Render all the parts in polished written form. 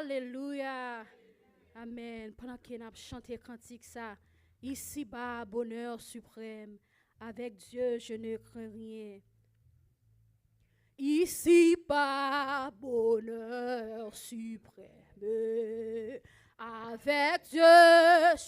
Alléluia. Amen. Pendant qu'on a chanté cantique ça, ici-bas, bonheur suprême. Avec Dieu, je ne crains rien. Ici-bas, bonheur suprême. Avec Dieu,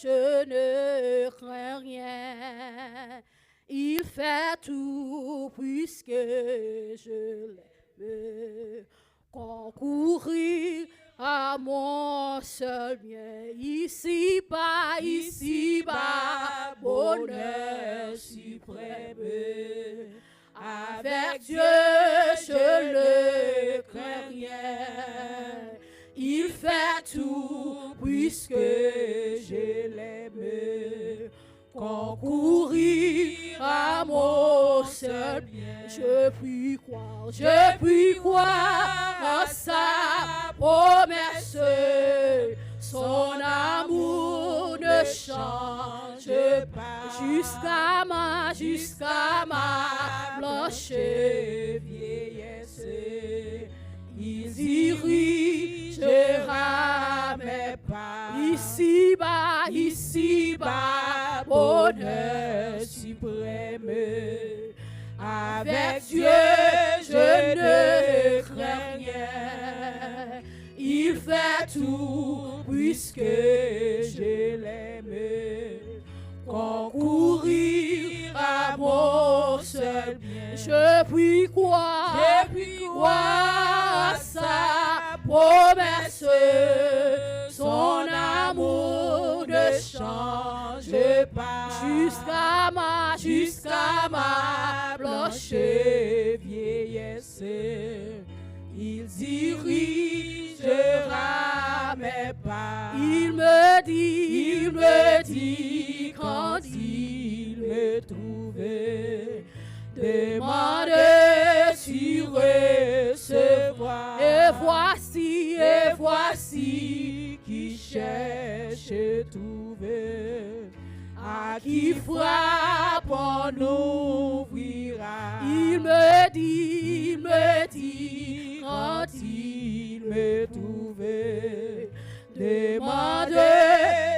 je ne crains rien. Il fait tout puisque je l'aime. Concourir à mon seul bien. Ici-bas, bonheur suprême. Avec Dieu, je ne crains rien. Il fait tout puisque je l'aime. Concourir à mon seul bien. Je puis croire à sa promesse. Son amour ne change pas. Jusqu'à ma blanche vieillesse. Il dirigera mes pas. Ici-bas, bonheur suprême. Avec Dieu, je ne crains rien. Il fait tout puisque je l'aime. Concourir à mon seul bien. Je puis croire à sa promesse. Son amour ne change pas. Jusqu'à ma blanche vieillesse. Il dirigera mes pas. Il me dit quand il me trouve. Demande, tu recevras. Et voici qui cherche trouver. À qui frappe on ouvrira. Il me dit quand il me trouve. Demande,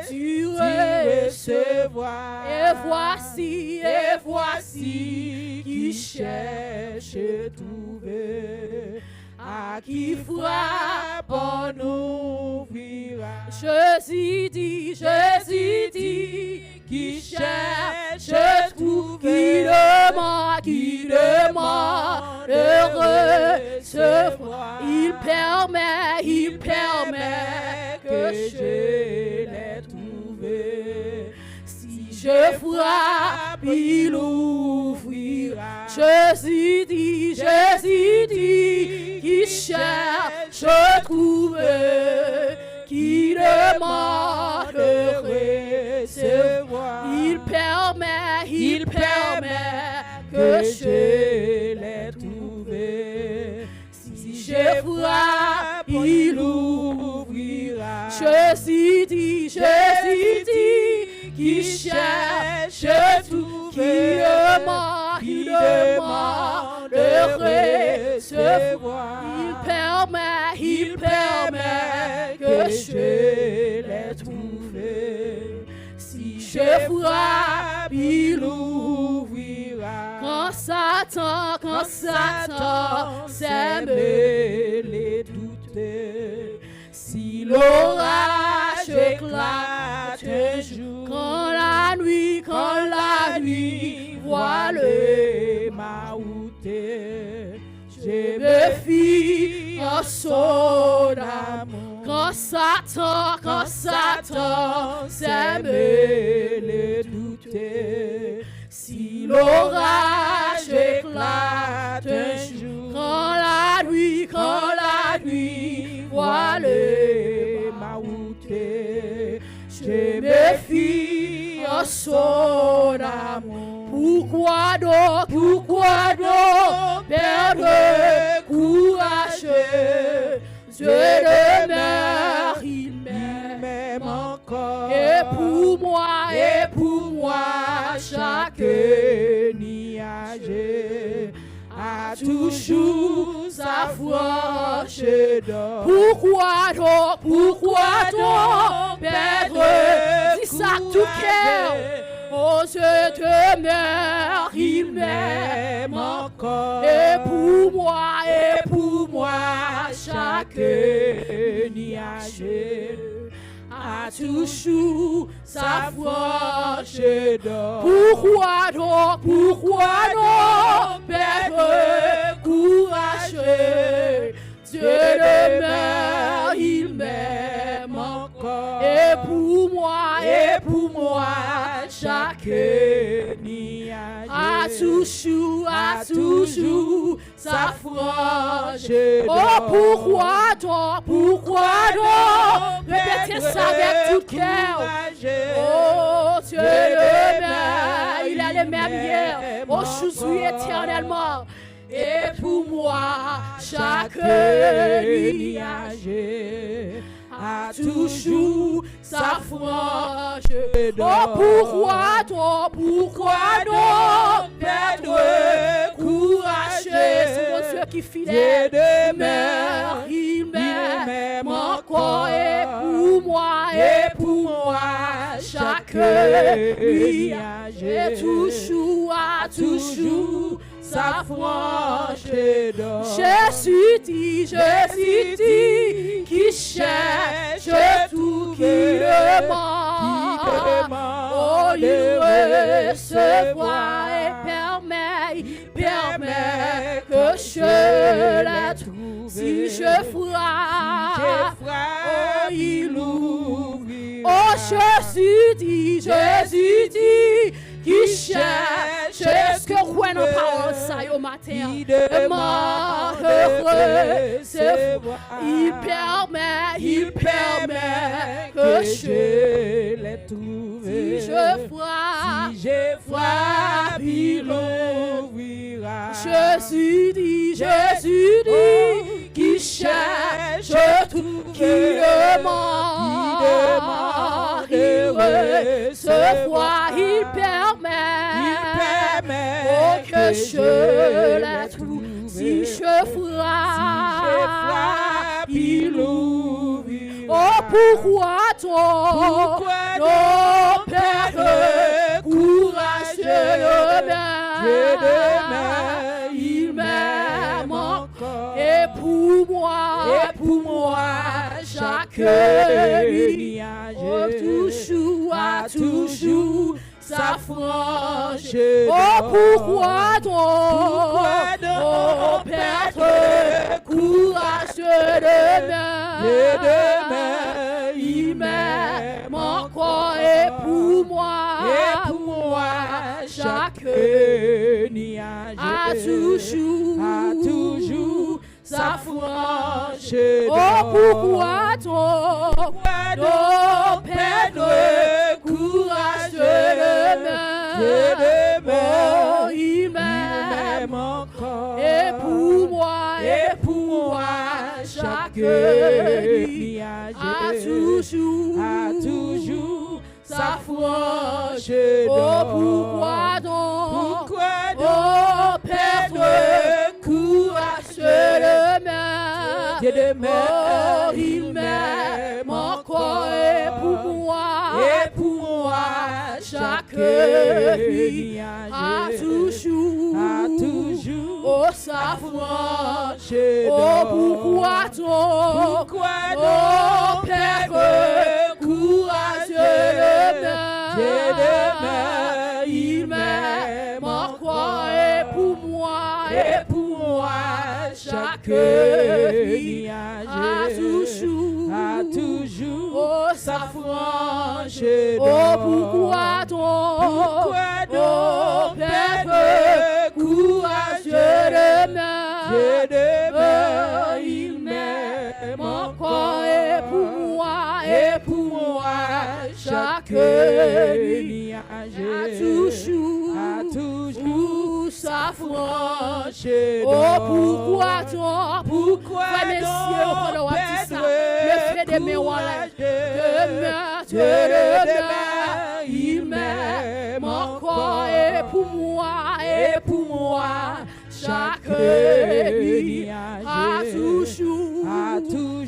tu recevras. Et voici qui cherche trouver. À qui frappe on ouvrira. Jésus dit, qui cherche trouve. Qui demande recevra. Il permet que je l'ai trouvé. Si je frappe, il ouvrira. Jésus dit, qui cherche trouve. Qui demande recevoir. Il permet que je l'ai trouvé. Si je frappe, il ouvrira. Jésus dit, qui cherche trouve. Qui demande recevoir. Il permet que je l'ai trouvé. Si je frappe, il ouvrira. Quand Satan sème les doutes. Si l'orage éclate un jour. Quand la nuit voile ma route. Je me fie en son amour. Quand Satan sème les doutes. Si l'orage éclate un jour. Quand la nuit voile ma route. Je me fie en son amour. Pourquoi donc perdre courage? Dieu demeure, il m'aime encore. Et pour moi, chaque nuage a toujours sa s'approche d'or. Pourquoi donc perdre, dis ça tout cœur, oh je demeure, il m'aime encore, et pour moi, chaque nuage a toujours sa forge d'or. Pourquoi donc perdre courageux, Dieu demeure, il m'aime encore, et pour moi, chaque nuage a toujours sa forge. Oh, pourquoi donc, répétez ça avec tout cœur. Oh, Dieu demeure, il est le même hier, aujourd'hui, éternellement. Et pour moi, chaque nuage a toujours sa frange. Oh, pourquoi donc perdre courageux, c'est mon Dieu qui fidèle demeure, il m'aime encore, et pour moi, chaque nuage a toujours sa frange d'or. Jésus dit, qui cherche tout, qui demande, oh, il recevra et permet que je la trouve. Si je frappe, oh, il ouvre. Oh, Jésus dit, qui cherche, est-ce que vous avez nos paroles ça au matin? Il permet que je les trouve. Si je frappe, il ouvrira. Jésus dit, qui cherche tout, qui demande, il recevra, il permet que je la trouve. Si je frappe, il ouvre. Oh, pourquoi donc perdre courageux, il m'aime encore, et pour moi, chaque nuage a toujours sa frange. Oh, pourquoi donc perdre courageux demain, il m'aime encore, et pour moi, chaque nuage a toujours sa frange. Oh, pourquoi donc perdre courageux demain, oh, il m'aime encore, et pour moi, chaque nuage a toujours sa frange. Oh, pourquoi donc perdre courageux demain, oh, il m'aime encore, et pour moi, chaque nuage a toujours oh, sa frange. Oh, pourquoi donc perdre courageux demain, il m'aime encore, et pour moi, chaque nuage a toujours oh, sa frange. Oh, pourquoi donc perdre courageux demain, il m'aime encore, et pour moi, chaque nuage a toujours sa frange. Oh, pourquoi messieurs, on va dire ça, le fait de mes demain, il m'aime encore, et pour moi, chaque chaque nuit, à toujours,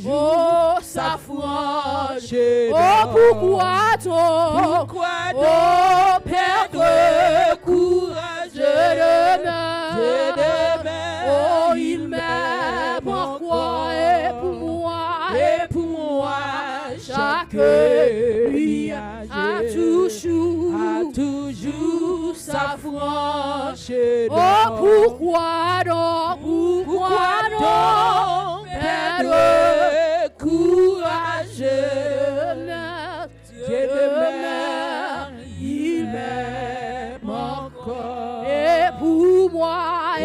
oh, ça franche, oh, pourquoi donc, oh, perdre courage de demain, oh, il m'aime encore et pour moi, chaque nuit, à toujours, ça franche, oh, pourquoi donc, perdre courage de demain, il m'aime encore, et pour moi,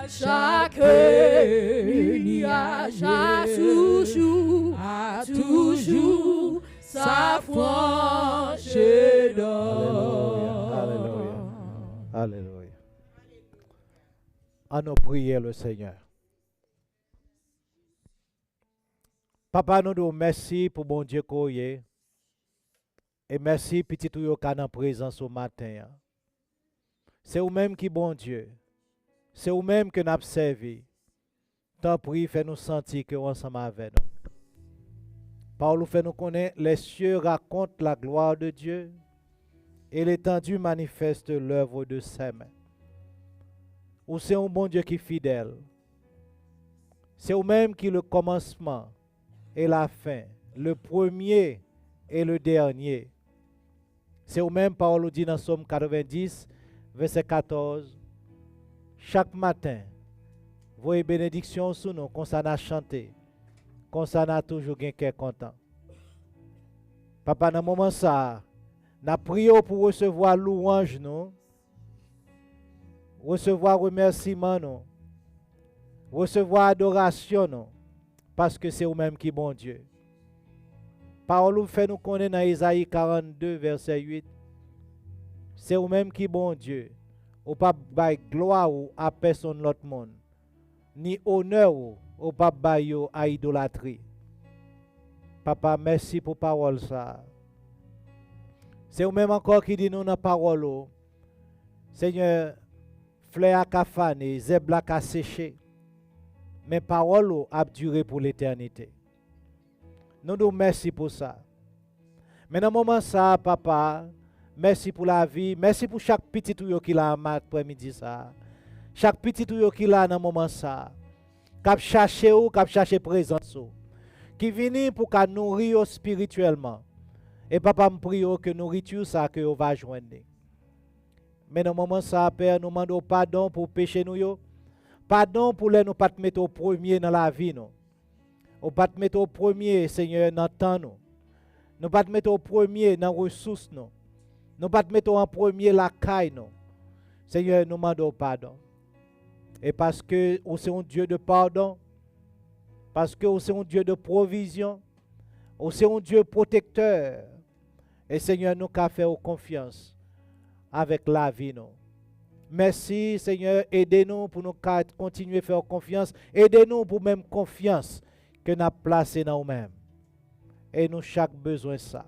chaque nuit, à toujours, ça franche d'or. Alléluia. Alléluia. À nos prières, le Seigneur. Papa, nous nous merci pour bon Dieu qu'on y est. Et merci petit tout yo en présence au matin. C'est vous-même qui bon Dieu. C'est vous-même que nous avons servi. Tant pis, fais-nous sentir que nous ensemble avec nous. Paul fait nous connaître, les cieux racontent la gloire de Dieu et l'étendue manifeste l'œuvre de ses mains. Ou c'est un bon Dieu qui est fidèle. C'est vous-même qui est le commencement et la fin, le premier et le dernier. C'est vous-même, Paul dit dans Somme 90, verset 14, chaque matin, voyez bénédiction sur nous, qu'on s'en a chanté, qu'on s'en a toujours quelqu'un content. Papa, dans ce moment ça, nous prions pour recevoir louange, nous, recevoir remerciement, nous, recevoir adoration, nous, parce que c'est vous-même qui est bon Dieu. Parole fait nous connaître dans Isaïe 42, verset 8. C'est vous-même qui est bon Dieu. Ou pas bail gloire à personne l'autre monde. Ni honneur ou pas bail à idolâtrie. Papa, merci pour parole ça. C'est vous-même encore qui dit nous dans parole. Seigneur, fleur a fané, zèbre a séché. Mais parole a duré pour l'éternité. Nous nous merci pour ça. Mais dans le moment ça, papa, merci pour la vie. Merci pour chaque petit tuyau qui a après-midi ça. Chaque petit tuyau qui a dans le moment ça. Cap chercher ou cap chercher présence ou. Qui vient pour qu'à nourrir spirituellement. Et papa me prie que nourriture ça que on va joindre. Mais dans le moment ça, Père, nous demandons pardon pour péché nous yo. Pardon pour les nous pas te mettre au premier dans la vie nous. Ou pas te mettre au premier, Seigneur, dans le temps nous. Nous pas te mettre au premier dans les ressources nous. Nous pas te mettre en premier la caille nous. Seigneur, nous demandons pardon. Et parce que vous êtes un Dieu de pardon, parce que vous êtes un Dieu de provision, vous êtes un Dieu protecteur. Et Seigneur, nous avons fait confiance avec la vie nous. Merci Seigneur, aidez-nous pour nous continuer à faire confiance. Aidez-nous pour même confiance que nous avons placée dans nous-mêmes. Et nous chaque besoin ça.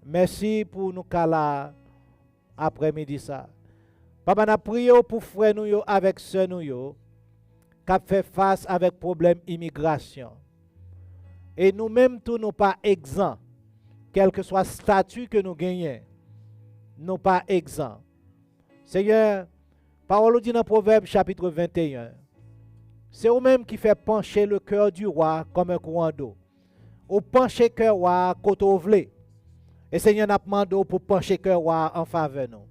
Merci pour nous là après-midi ça. Papa, nous prions pour frère nous avec sœur nous qui fait face avec problème immigration. Et nous-mêmes tous nous pas exempts. Quel que soit le statut que nous gagnons, nous pas exempts. Seigneur, parole dit dans Proverbe chapitre 21. C'est vous-même qui fait pencher le cœur du roi comme un courant d'eau. Ou pencher le cœur roi côté vous voulez. Et Seigneur, nous demandons pour pencher le cœur roi en faveur nous.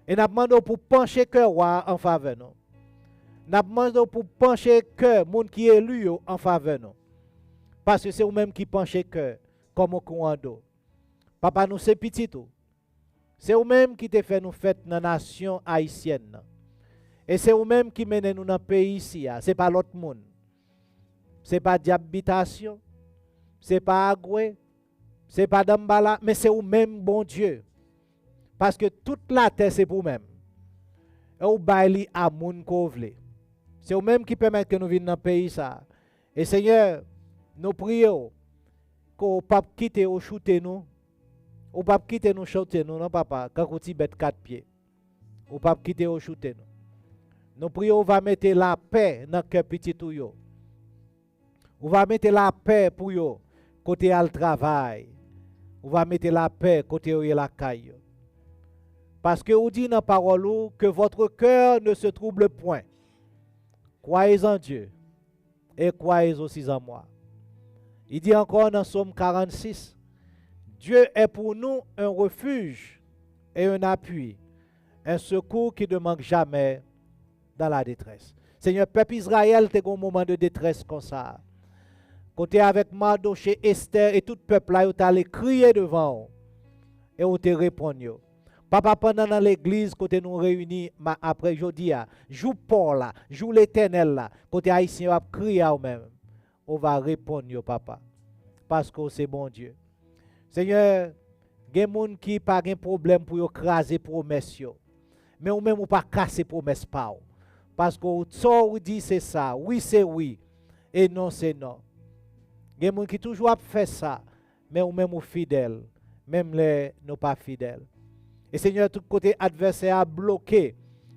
Et nous demandons pour pencher le cœur roi en faveur nous. Nous demandons pour pencher le cœur monde qui est élu en faveur nous. Parce que c'est vous-même qui penchez le cœur comme un courant d'eau. Papa, nous c'est petit tout. C'est vous-même qui te fait nous fête dans la nation haïtienne. Et c'est vous-même qui mène nous dans le pays ici. Ce n'est pas l'autre monde. Ce n'est pas d'habitation. Ce n'est pas Agoué. Ce n'est pas Dambala. Mais c'est vous-même, bon Dieu. Parce que toute la terre, c'est pour vous-même. Et vous baillez à moun kovle. C'est vous-même qui permet que nous venions dans le pays. Ça. Et Seigneur, nous prions qu'on ne pas quitter ou shooter nous. Ou pas quitter nous chanter nous, non papa, quand vous bête 4 pieds. ou pas quitter au shooter nous. Nous prions, on va mettre la paix dans le cœur petit tout yo. On va mettre la paix pour yo côté al travail. On va mettre la paix côté où la caille. Parce que vous dit dans la parole que votre cœur ne se trouble point. Croyez en Dieu et croyez aussi en moi. Il dit encore dans Psaume 46, Dieu est pour nous un refuge et un appui, un secours qui ne manque jamais dans la détresse. Seigneur, peuple Israël, tu as un moment de détresse comme ça. Côté avec Mardoché, Esther et tout le peuple là, tu allé crier devant eux, et on te répond. Papa, pendant dans l'église, côté nous réunis après jeudi, joue Paul là, joue l'Éternel là, côté haïtien, on crier à eux-mêmes. On va répondre, papa, parce que c'est bon Dieu. Seigneur, il y a des gens qui n'ont pas de problème pour écraser les promesses, mais ou même pas casser les promesses. Parce que ce que dit c'est ça, oui c'est oui, et non c'est non. Il y a des gens qui toujours fait ça, mais ou même fidèles, même les non pas fidèles. Et Seigneur, tout côté adversaire a bloqué,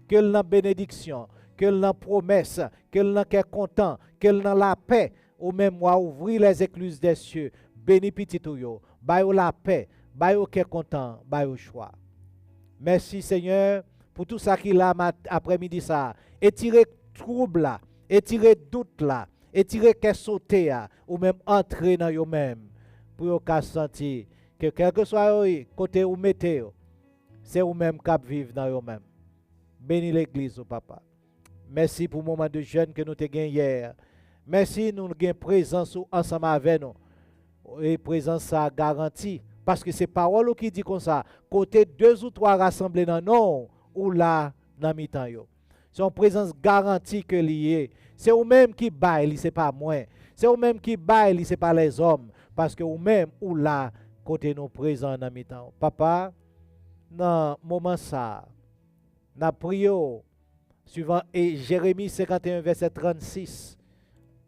que la bénédiction, que la promesse, que l'on est content, que l'on la paix, ou même moi ouvrir les écluses des cieux, béni petit tout yo, baille la paix, baille qui est content, baille choix. Merci Seigneur pour tout ça qu'il a après-midi ça, et tirer trouble là, et tirer doute là, et tirer qu'est sauter là, ou même entrer dans yo même, pour yo ka sentir que quel que soit yo côté ou mettez, c'est vous-même qui vivez dans vous-même. Bénis l'église, papa. Merci pour le moment de jeûne que nous avons gagné hier. Merci, nous avons présence ensemble avec nous. Et présence ça garantie. Parce que c'est parole qui dit comme ça. Côté 2 ou 3 rassemblés dans nous, ou là, dans mi-temps. C'est une présence garantie que liée. C'est vous-même qui baille, ce n'est pas moi. C'est vous-même qui baille, ce n'est pas les hommes. Parce que vous-même, ou là, côté nous présents dans mi-temps. Papa, dans ce moment ça, nous prions suivant Jérémie 51, verset 36.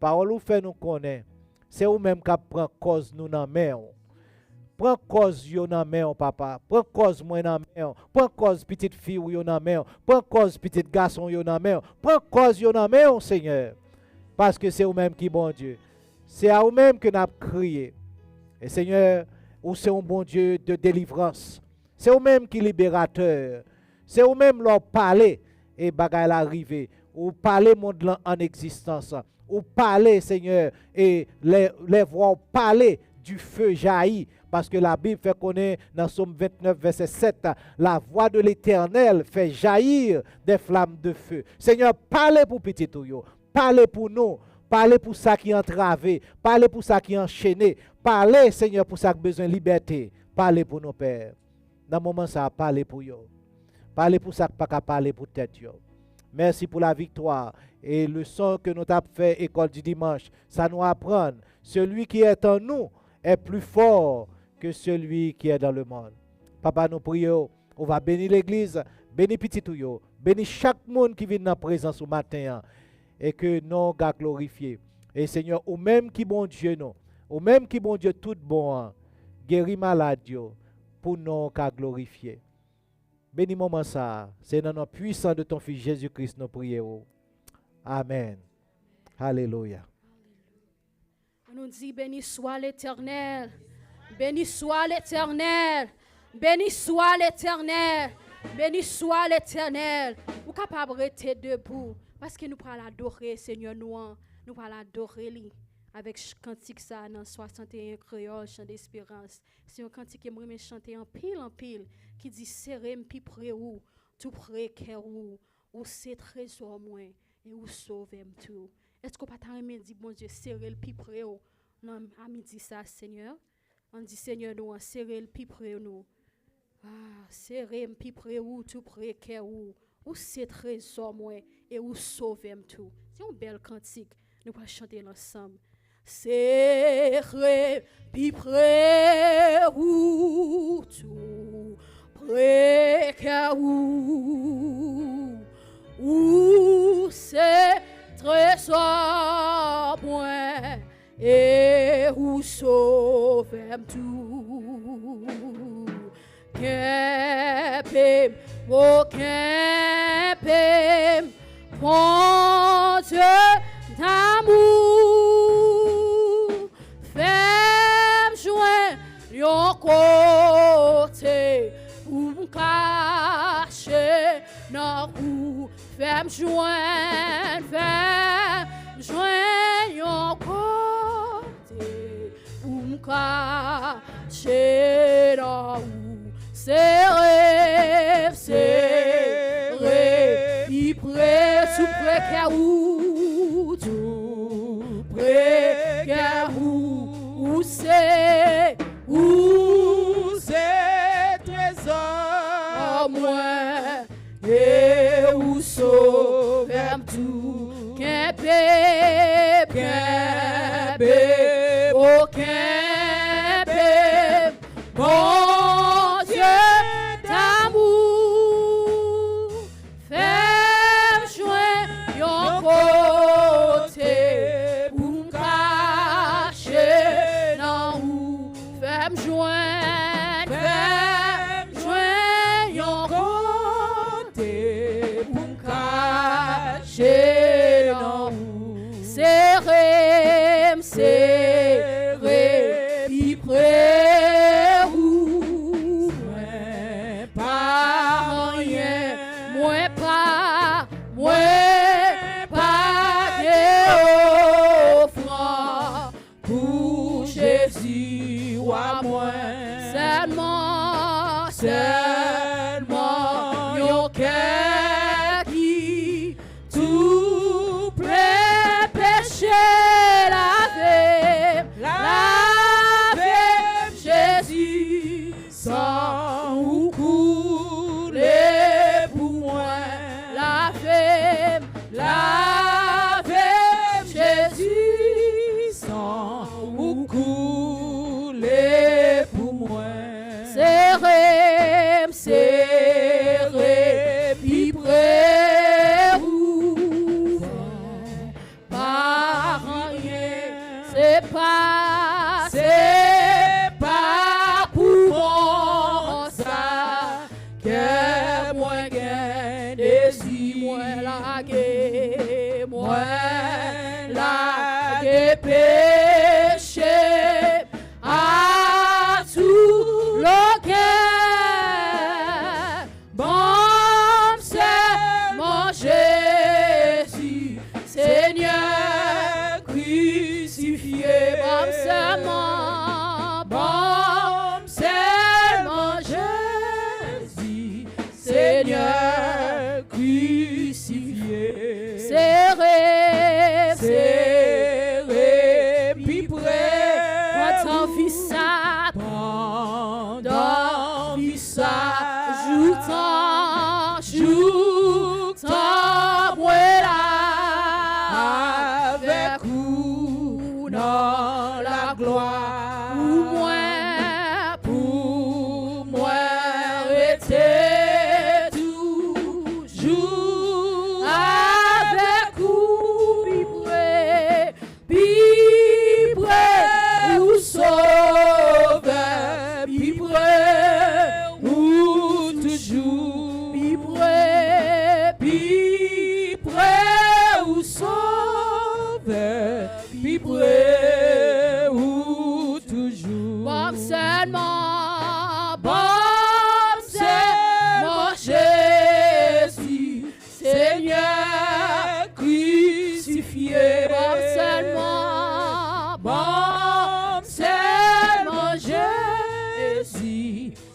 Parole ou fait nous connaît. C'est vous-même qui prend cause nous dans main. Prends cause yo dans main, papa. Prends cause moi dans main. Prends cause petite fille yo dans main. Prends cause petit garçon yo dans main. Prends cause yo dans main, Seigneur. Parce que c'est vous-même qui bon Dieu. C'est à vous-même que nous avons crié. Et Seigneur, vous c'est un bon Dieu de délivrance. C'est vous-même qui libérateur. C'est vous-même leur parler et bagaille l'arrivée. Ou parler monde en existence. Ou parler, Seigneur, et les voix parler du feu jaillit. Parce que la Bible fait connaître dans Psaume 29, verset 7, la voix de l'Éternel fait jaillir des flammes de feu. Seigneur, parlez pour petit Touyo. Parlez pour nous. Parlez pour ça qui est entravé. Parlez pour ça qui est enchaîné. Parlez, Seigneur, pour ça qui a besoin de liberté. Parlez pour nos pères. Dans le moment, ça a parlé pour eux. Parlez pour ça, pas qu'à parler pour tête. Merci pour la victoire. Et le son que nous avons fait, école du dimanche, ça nous apprend. Celui qui est en nous est plus fort que celui qui est dans le monde. Papa, nous prions. On va bénir l'église, bénir petit touyo, bénir chaque monde qui vient dans la présence au matin. Et que nous gars glorifier. Et Seigneur, au même qui bon Dieu, nous, au même qui bon Dieu, tout bon, guéris malade, pour nous qu'à glorifier. Bénis moment ça. C'est dans le nom puissant de ton Fils Jésus-Christ nous prions. Amen. Alléluia. On nous dit béni soit l'Éternel. Béni soit l'Éternel. Béni soit l'Éternel. Béni soit l'Éternel. Vous êtes capable de rester debout. Parce que nous allons adorer, Seigneur, nous allons adorer lui. Avec cantique ça dans 61 créole, chant d'espérance. C'est un cantique que moi chanter en pile, qui dit serré pi près ou, tout près cœur ou c'est trésor moins et ou sauver tout. Est-ce qu'on peut pas me dire bon Dieu serré le pi près ou? Non, à midi ça Seigneur. On dit Seigneur nous serré le pi près nous. Ah, serré pi près ou tout près cœur ou c'est trésor moins et ou sauver tout. C'est un bel cantique. Nous allons chanter ensemble. Serré, pi près ou tout, près qu'à ou c'est trésor moins et ou sauve tout. Qu'est aucun paix, bon Dieu d'amour, fais-moi joindre yon côté pour me cacher dans roue, fais-moi joindre yon côté pour me cacher dans roue. Serré, puis près, tout près qu'à où, tout près qu'à où c'est trésor, moi, et où sauve tout, qu'un bébé, aucun bébé, bon. Serré, puis près où, moins pas rien, moins pas d'offrande pour Jésus ou à moi, seulement, yon cœur qui tout près péché. Sans ou couler pour moi, la femme, Jésus, sans ou couler pour moi. Serré, puis près ou pas rien, c'est pas pour ça que moi gagne désir, moi la péché à tout le cœur. Bon, c'est mon Jésus, Seigneur crucifié, bon, c'est mon Seigneur crucifié, serré, puis près, pendant vie ça, joutant, moi là, avec vous dans la gloire, pour moi, rester.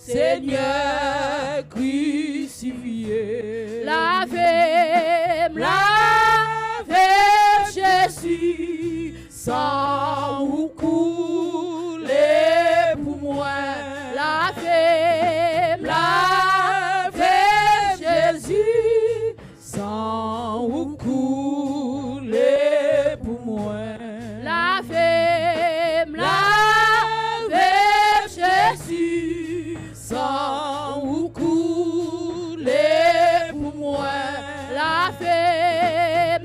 Seigneur crucifié, lavez, Jésus, sans ou couler pour moi, lavez, Jésus, sans ou couler pour moi, lavez, Jésus, sans ou couler pour moi, lavez,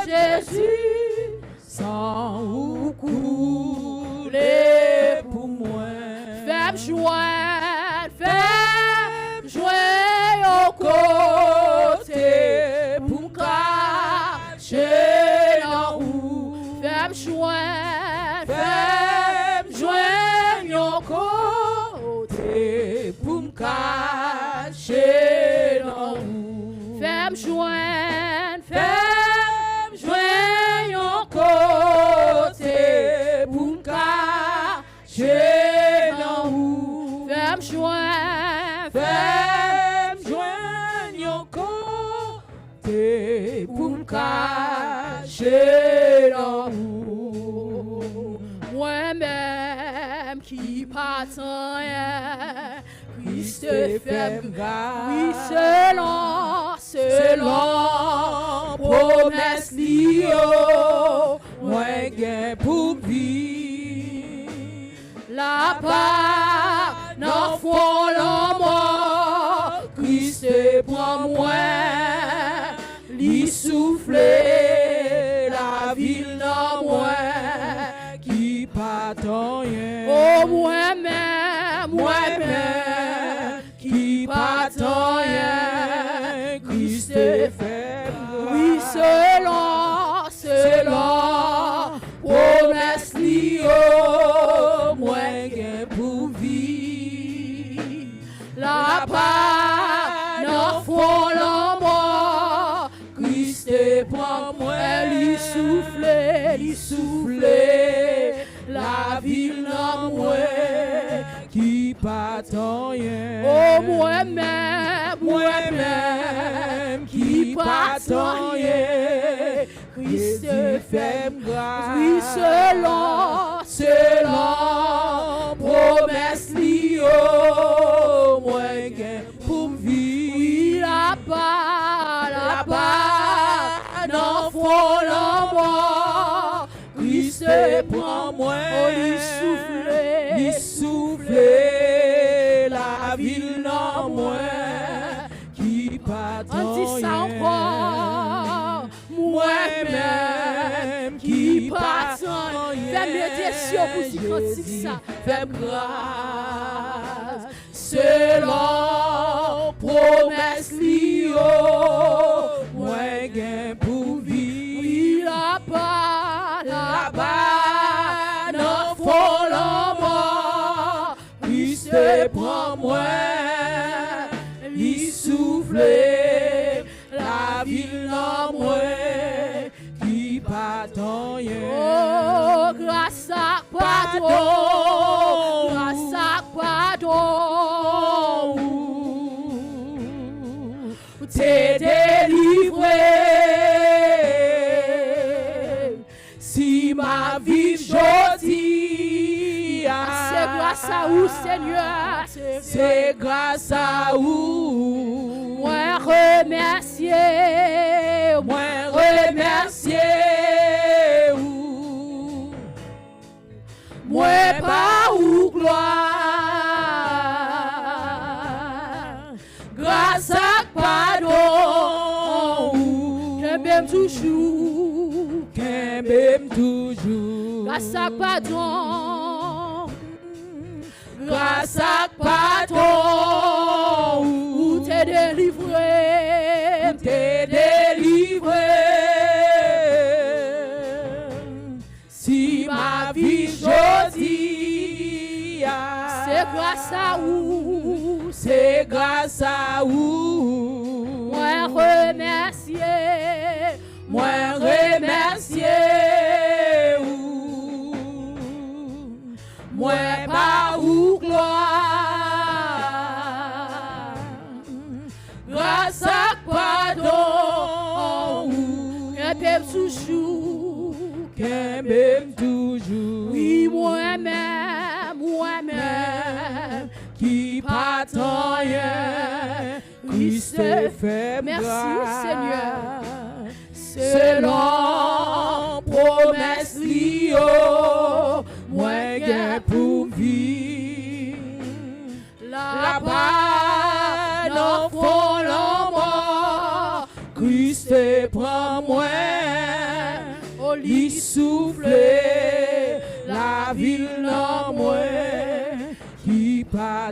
Jésus, sans ou couler pour moi. Fais-moi joindre, Fais-moi joindre yon côté pour me cacher dans vous. Fais-moi joindre yon côté pour me cacher dans vous. Fais-moi joindre yon côté pour me cacher dans vous. Moi-même qui passe rien, Christ fait grâce. Oui, selon promesse lio, moi gain pour vivre. La part n'en font l'amour, Christ prend moi, lui souffler la ville dans moi, qui pas rien. Oh, moi-même, qui pas rien, Christ fait. Oui, selon promesse lio, moi gain pour vivre. La part n'en font l'amour, Christ prend moi, lui souffler la ville en moi, qui pas rien. Oh, moi-même, qui pas rien, Christ fait grâce. Oui, selon promesse lio, moi gain pour vivre. Oui, la part, n'en font l'amour, Christ prend moi, lui souffler la ville en moi, qui pas on dit ça encore, moi-même qui pas fais-moi des cieux pour si cantique ça, fais grâce selon promesse lio, moi gain pour vivre. Oui, là-bas, n'en font l'amour, Christ prend moi, lui souffler la ville en moi, qui pas rien. Oh, grâce à pardon, t'es délivré. Si ma vie jodi, c'est grâce à vous, Seigneur, c'est grâce à vous. Moi remercier vous. Moi pas ou gloire, grâce à pardon, que même toujours, grâce à pardon, grâce à pardon, où t'es délivré, Si ma vie jodi, c'est grâce à vous, Moi remercier vous. Moi pas ou gloire, grâce à pardon, qu'un même toujours. Oui, moi-même, qui pas rien, Christ fait. Merci, Seigneur. Selon promesse lio, moi gain pour vivre. Là-bas, n'en font l'amour, Christ prend moi, au lit souffler la ville en moi, qui pas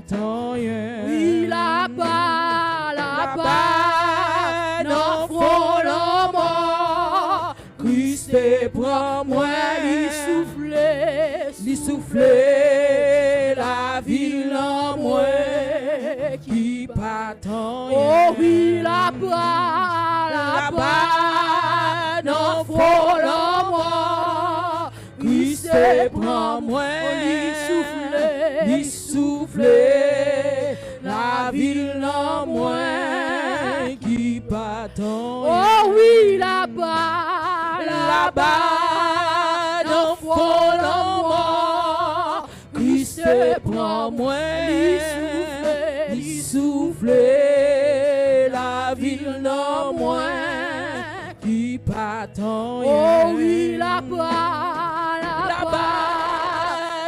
rien. Oui, là-bas, n'en font l'amour, Christ prend moi, souffler la ville en moi qui t'attend. Oh oui, là-bas, non, faut moi. Christ prend moi, il souffler la ville en moi qui t'attend. Oh oui, là-bas, non, faut moi. Christ prend moi, il souffler la ville en moi qui t'attend. Oh oui, là-bas,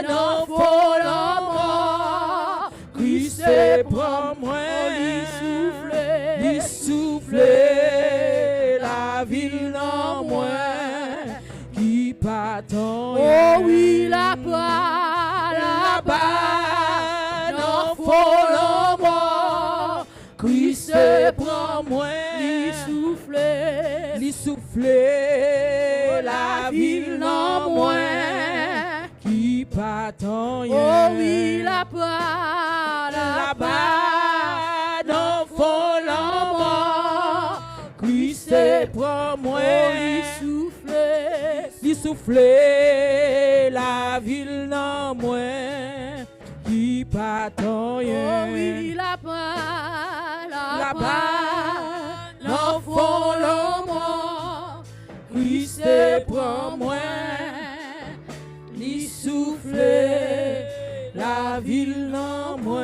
non, faut moi. Christ prend moi, il souffler la ville en moi qui t'attend. Oh oui, là-bas, non, faut moi. Christ prend moi, il souffler la ville en moi qui t'attend. Oh oui, là-bas, non, faut moi. Christ prend moi, il souffler la ville en moi qui t'attend. Oh oui, là-bas, non, faut moi. Christ prend moi, il souffler la ville en moi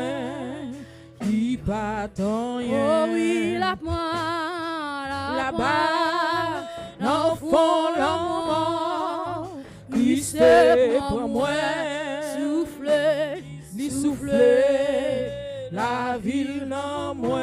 qui t'attend. Oh oui, là-bas, non, faut moi. Christ prend moi, il souffler la ville en moi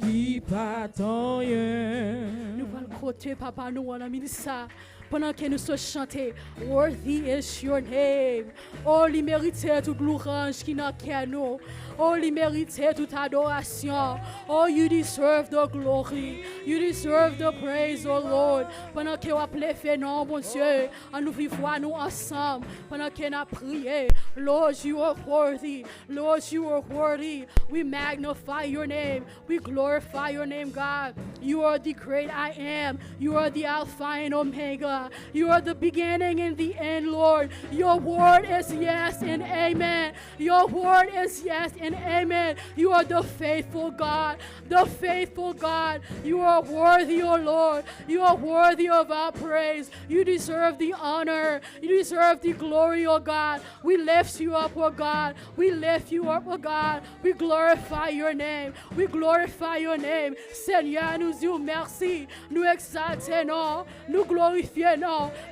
qui t'attend. Nous allons côté papa nous on a mis ça pendant que nous sommes chantés. Worthy is your name. Oh, il mérite toute l'orange qui n'a qu'à nous. Oh, il mérite toute adoration. Oh, you deserve the glory. You deserve the praise, oh Lord. Pendant que vous appelez fait non, mon Dieu, à nous vivre nous ensemble. Pendant que nous avons prié. Lord, you are worthy. Lord, you are worthy. We magnify your name. We glorify your name, God. You are the great I am. You are the Alpha and Omega. You are the beginning and the end, Lord. Your word is yes and amen. Your word is yes and amen. You are the faithful God. The faithful God. You are worthy, O Lord. You are worthy of our praise. You deserve the honor. You deserve the glory, O God. We lift you up, O God. We lift you up, O God. We glorify your name. We glorify your name. Seigneur, nous disons merci. Nous exaltons, nous glorifions,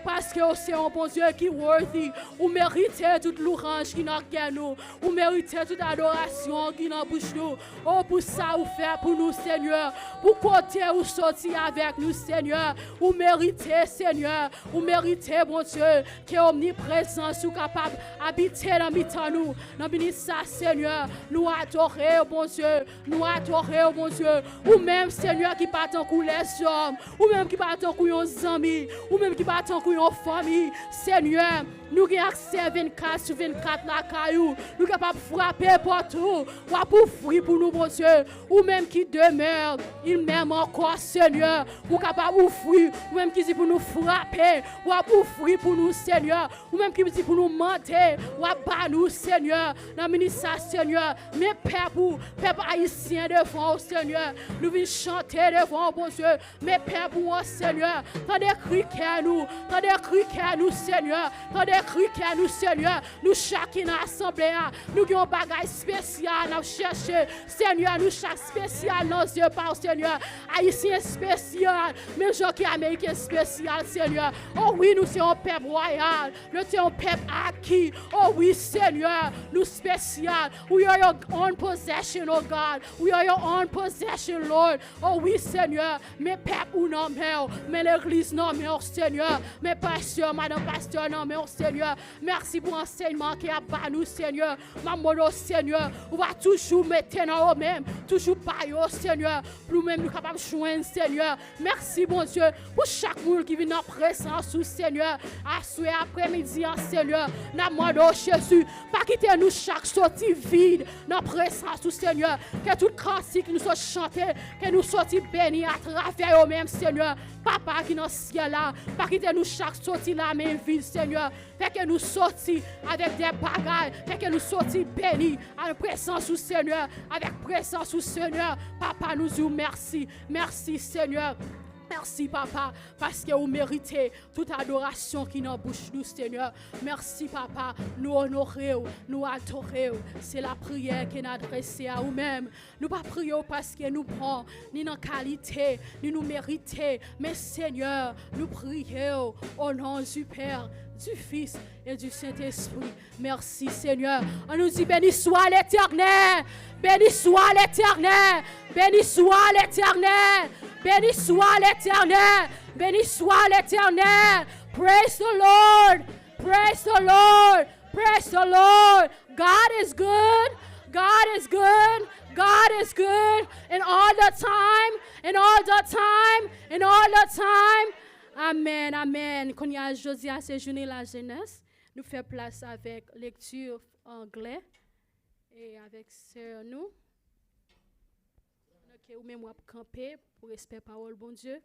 parce que c'est un bon Dieu qui est worthy. Ou méritez toute l'orange qui n'a qu'à nous. Ou méritez toute adoration qui n'a bouche nous. Oh, pour ça, ou fait pour nous, Seigneur. Pour côté ou sortir avec nous, Seigneur. Ou méritez, Seigneur. Ou méritez, bon Dieu, qui est omniprésent, ou capable d'habiter dans mi-temps nous. Dans ça, Seigneur. Nous adorer, bon Dieu. Nous adorer, bon Dieu. Ou même, Seigneur, qui bat en coup les hommes. Ou même qui bat en coup les amis. Ou même qui bat en coup les familles. Seigneur, nous avons accès 24 sur 24 la caillou. Nous sommes capables de frapper partout. Ou pour fruit pour nous, bon Dieu. Ou même qui demeure, il m'aime encore, Seigneur. Ou capable de fruit. Ou même qui dit pour nous frapper. Ou pour fruit pour nous, Seigneur. Ou même qui dit pour nous mentir. Ou pour nous, Seigneur. Dans le ministère, Seigneur. Mais peuple haïtien devant, Seigneur. Nous venons chanter devant, bon Dieu. Mais peuple pour nous, Seigneur. Tendez criquer à nous. Tendez criquer à nous, Seigneur. Tendez criquer à nous, Seigneur. Nous chacun dans l'assemblée. Nous avons un bagage spécial à chercher. Seigneur, nous chaque spécial dans nos yeux par Seigneur. Haïtien spécial. Même gens qui américain spécial, Seigneur. Oh oui, nous sommes un peuple royal. Nous sommes un peuple acquis. Oh oui, Seigneur. Nous spécial. We are your own possession, oh God. We are your own possession, Lord. Oh oui, Seigneur. Mais peuple ou non, mais l'église non, mais Seigneur. Mais pasteur, madame pasteur, non, mais Seigneur. Seigneur. Merci pour l'enseignement qui a bas nous, Seigneur. Maman, Seigneur, on va toujours mettre dans nous-mêmes, toujours pas, Seigneur, pour nous-mêmes nous capables de joindre, Seigneur. Merci, bon Dieu, pour chaque monde qui vient en présence, Seigneur. À ce après-midi, Seigneur, nous Jésus, pas quitter nous chaque sortie vide dans la présence, Seigneur. Que tout cantique nous soit chanté, que nous sortions bénis à travers eux-mêmes, Seigneur. Papa qui est dans le ciel là, pas quitter nous chaque sortie là, même vide, Seigneur. Fait que nous sortions avec des bagages, fait que nous sortions bénis à la présence du Seigneur, avec présence du Seigneur. Papa, nous disons merci. Merci, Seigneur. Merci, Papa, parce que vous méritez toute adoration qui est dans la bouche nous, Seigneur. Merci, Papa. Nous honorons, nous adorons. C'est la prière qui est adressée à vous-même. Nous ne pas prier parce que nous prenons ni dans qualité, ni nous méritons. Mais, Seigneur, nous prions au nom du Père, du Fils et du Saint-Esprit. Merci, Seigneur. On nous dit béni soit l'Éternel. Béni soit l'Éternel. Béni soit l'Éternel. Béni soit l'Éternel. Béni soit l'Éternel. Praise the Lord. Praise the Lord. Praise the Lord. God is good. God is good. God is good. And all the time. And all the time. And all the time. Amen. Amen. Quand il y a jeudi à ces journées la jeunesse, nous faisons place avec lecture anglais et avec sœur nous. Ou même moi camper pour respect parole bon Dieu.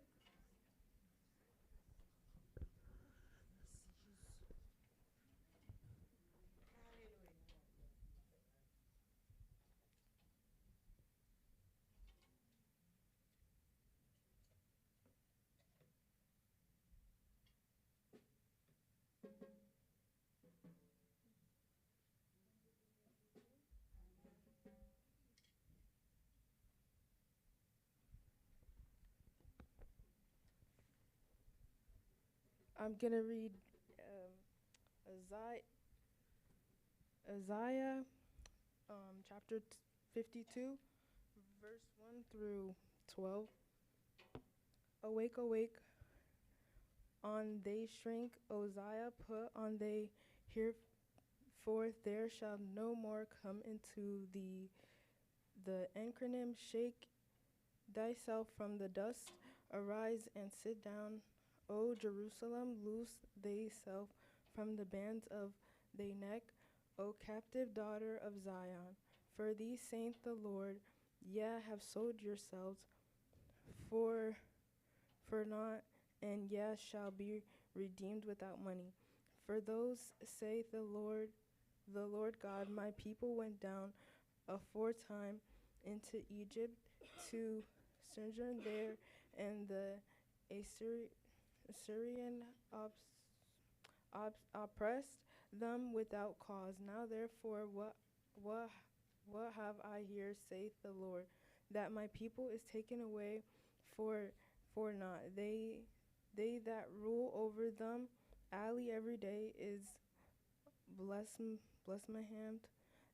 I'm going to read Isaiah chapter 52, verse 1 through 12. Awake, awake, on they shrink, Uzziah, put on they here forth, there shall no more come into the acronym, shake thyself from the dust, arise and sit down, O Jerusalem, loose thyself from the bands of thy neck, O captive daughter of Zion. For thee saith the Lord, ye have sold yourselves for naught, and ye shall be redeemed without money. For those saith the Lord God, my people went down aforetime into Egypt to sojourn there, and the Assyrian oppressed them without cause. Now therefore, what have I here, saith the Lord, that my people is taken away for naught. They that rule over them, Ali every day is blessed.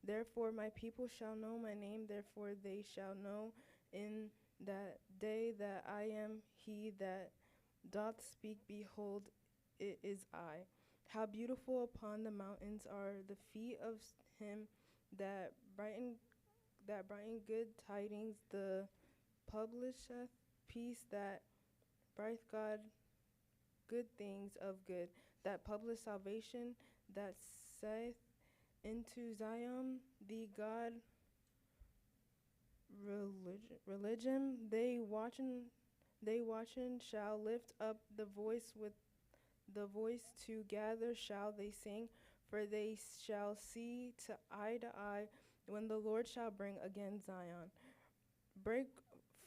Therefore my people shall know my name, therefore they shall know in that day that I am he that doth speak. Behold, it is I. How beautiful upon the mountains are the feet of him that brighten good tidings, the publisheth peace, that bright God good things of good, that publish salvation, that saith into Zion the God religion. They watching shall lift up the voice, with the voice together shall they sing, for they shall see to eye when the Lord shall bring again Zion. Break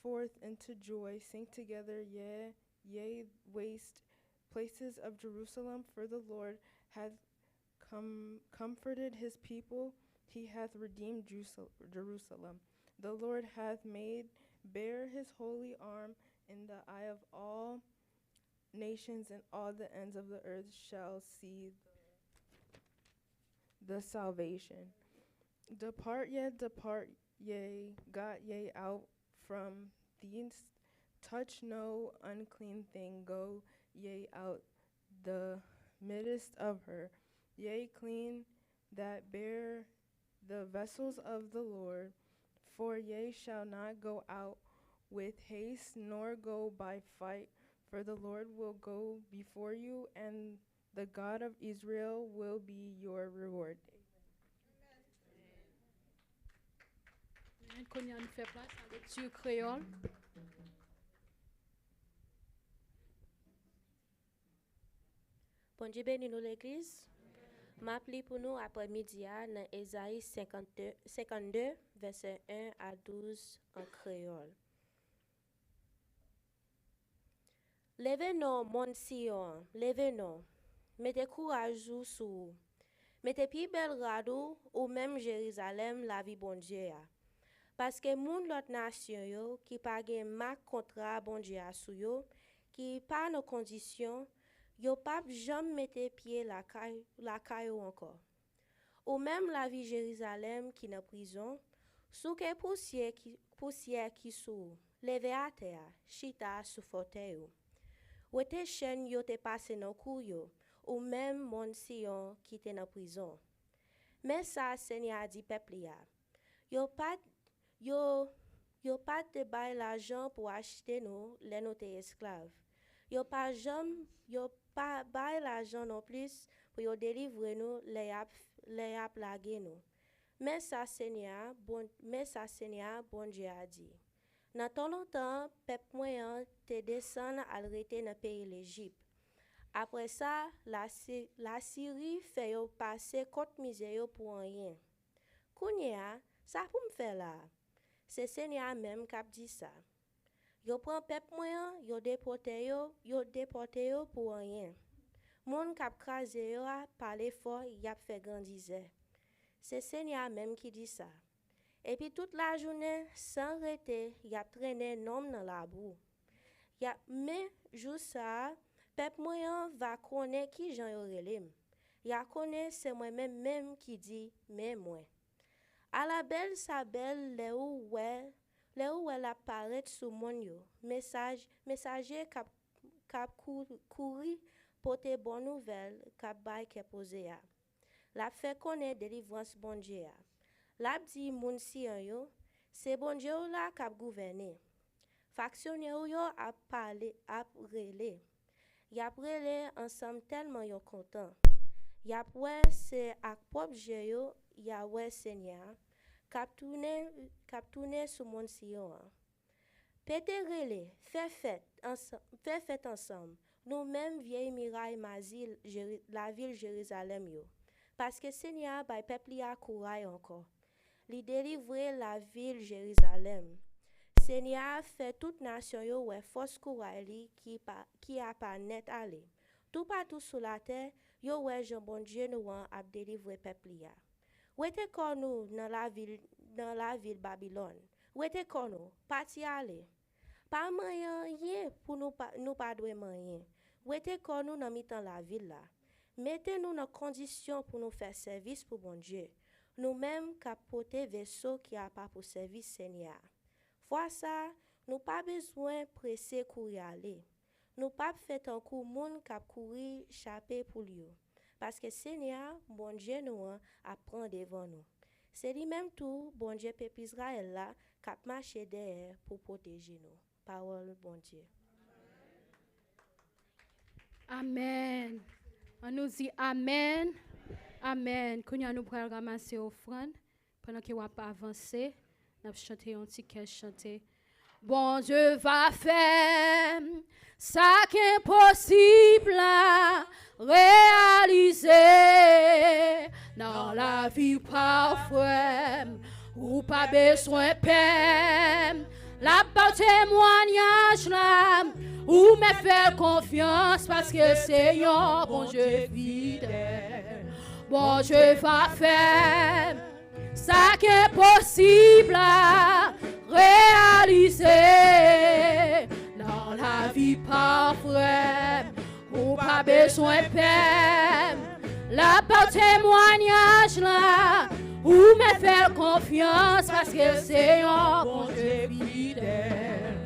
forth into joy, sing together, yea, waste places of Jerusalem, for the Lord hath comforted his people, he hath redeemed Jerusalem. The Lord hath made bare his holy arm in the eye of all nations, and all the ends of the earth shall see the salvation. Depart ye, got ye out from thence, touch no unclean thing, go ye out the midst of her. yea, clean, that bear the vessels of the Lord. For ye shall not go out with haste, nor go by fight, for the Lord will go before you, and the God of Israel will be your reward. Qu'on y a fait place à lecture créole. Bon Dieu bénit nous l'église. M'appli pour nous après-midi dans Ésaïe 52, verset 1 à 12 en créole. Levez-nous, mon Sion, levez-nous. Mettez courage sous. Mettez pied bel radou ou même Jérusalem la vie bon Dieu. Parce que moun l'autre nation yo qui pa gen mak contrat bon Dieu a sou yo, qui pa nos conditions, yo pa jamais mette pied la caille encore. Ou même la vie Jérusalem qui dans prison, sous que poussière qui sous, levé à terre, chita sous fauteuil. Ou te chaîne yo te passé dans cou yo, ou même mon Sion qui te dans prison. Mais ça Seigneur dit peuple ya. Yo pas te bay l'argent pour acheter nous, les nous te esclaves. Yo pas bay l'argent non plus pour yo délivrer nous, les ap laguer nous. Mais ça Seigneur, bon Dieu a dit. Dans ton longtemps, peuple moyen te descend à rester dans pays l'Égypte. Après ça, la Syrie fait yo passer côte misère pour rien. Kounya, ça pour me faire là. C'est Seigneur même qui a dit ça. Yo prend peuple moyen, yo déporté yo pour rien. Moun k'ap krasé yo a parler fort, y a fait grandiser. C'est Seigneur même qui dit ça. Et puis toute la journée, sans arrêter, y a traîné nom dans la boue. Mais juste ça, peuple moyen va connaître qui Jean yo relem. Y a connaît c'est moi-même qui dit mais moi. À la belle sa belle le ou elle apparaît sous mon yo. Messager k'ap couri porter bonne nouvelle k'ap bay ke posé ya. La fait connaître délivrance bon Dieu ya. La dit moun Sion yo, c'est bon Dieu là k'ap gouverner. Factionnaire yo a parler a relé. Y a relé ensemble tellement yo content. Y a ouais c'est ak propre Dieu yo, y a ouais Seigneur k'ap tourner sur mon Sion. Pété relé, fait fête ensemble. Nous-mêmes vieille miraille Mazil, la ville Jérusalem yo. Parce que Seigneur bay peuple a courage encore. Li délivrer la ville Jérusalem. Seigneur fait toute nation yo ouais force courage li qui a pas net aller. Tout partout sur la terre, yo ouais Jean bon Dieu nous a délivrer peuple ya. Où était nous dans la ville Babylone. Où était nous parti aller. Pas moyen pour nous pas doué moyen. Où était nous dans mitan la ville là. Mettez-nous dans condition pour nous faire service pour bon Dieu. Nous-mêmes capoter vaisseau qui a pas pour service Seigneur. Fois ça, nous pas besoin presser courir aller. Nous pas fait un coup monde cap courir chapé pour lui. Parce que Seigneur, bon Dieu nous apprend devant nous. C'est lui-même tout, bon Dieu peuple Israël là, cap marcher derrière pour protéger nous. Parole bon Dieu. Amen. On nous dit Amen. Amen. Quand nous prenons ramasser offrande, pendant qu'il va pas avancer, nous chanter un petit qu'elle chanter. Bon Dieu va faire ça qui est possible à réaliser dans la vie parfaite ou pas besoin de peine. La part témoignage là ou me faire confiance parce que c'est un bon Dieu fidèle. Bon Dieu va faire ça qui est possible à réaliser dans la vie parfaite ou pas besoin de peine. La part témoignage là ou me faire confiance parce que c'est un bon Dieu fidèle.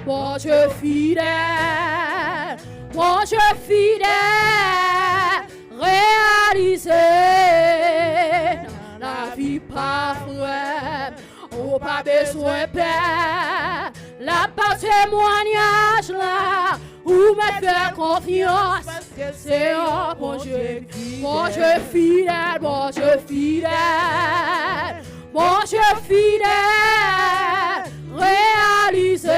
Bon Dieu fidèle, bon Dieu fidèle, réaliser pas frère, ou pas besoin père. La part témoignage là, ou me faire confiance, parce que c'est un bon Dieu fidèle, bon Dieu fidèle, bon Dieu fidèle, réalisé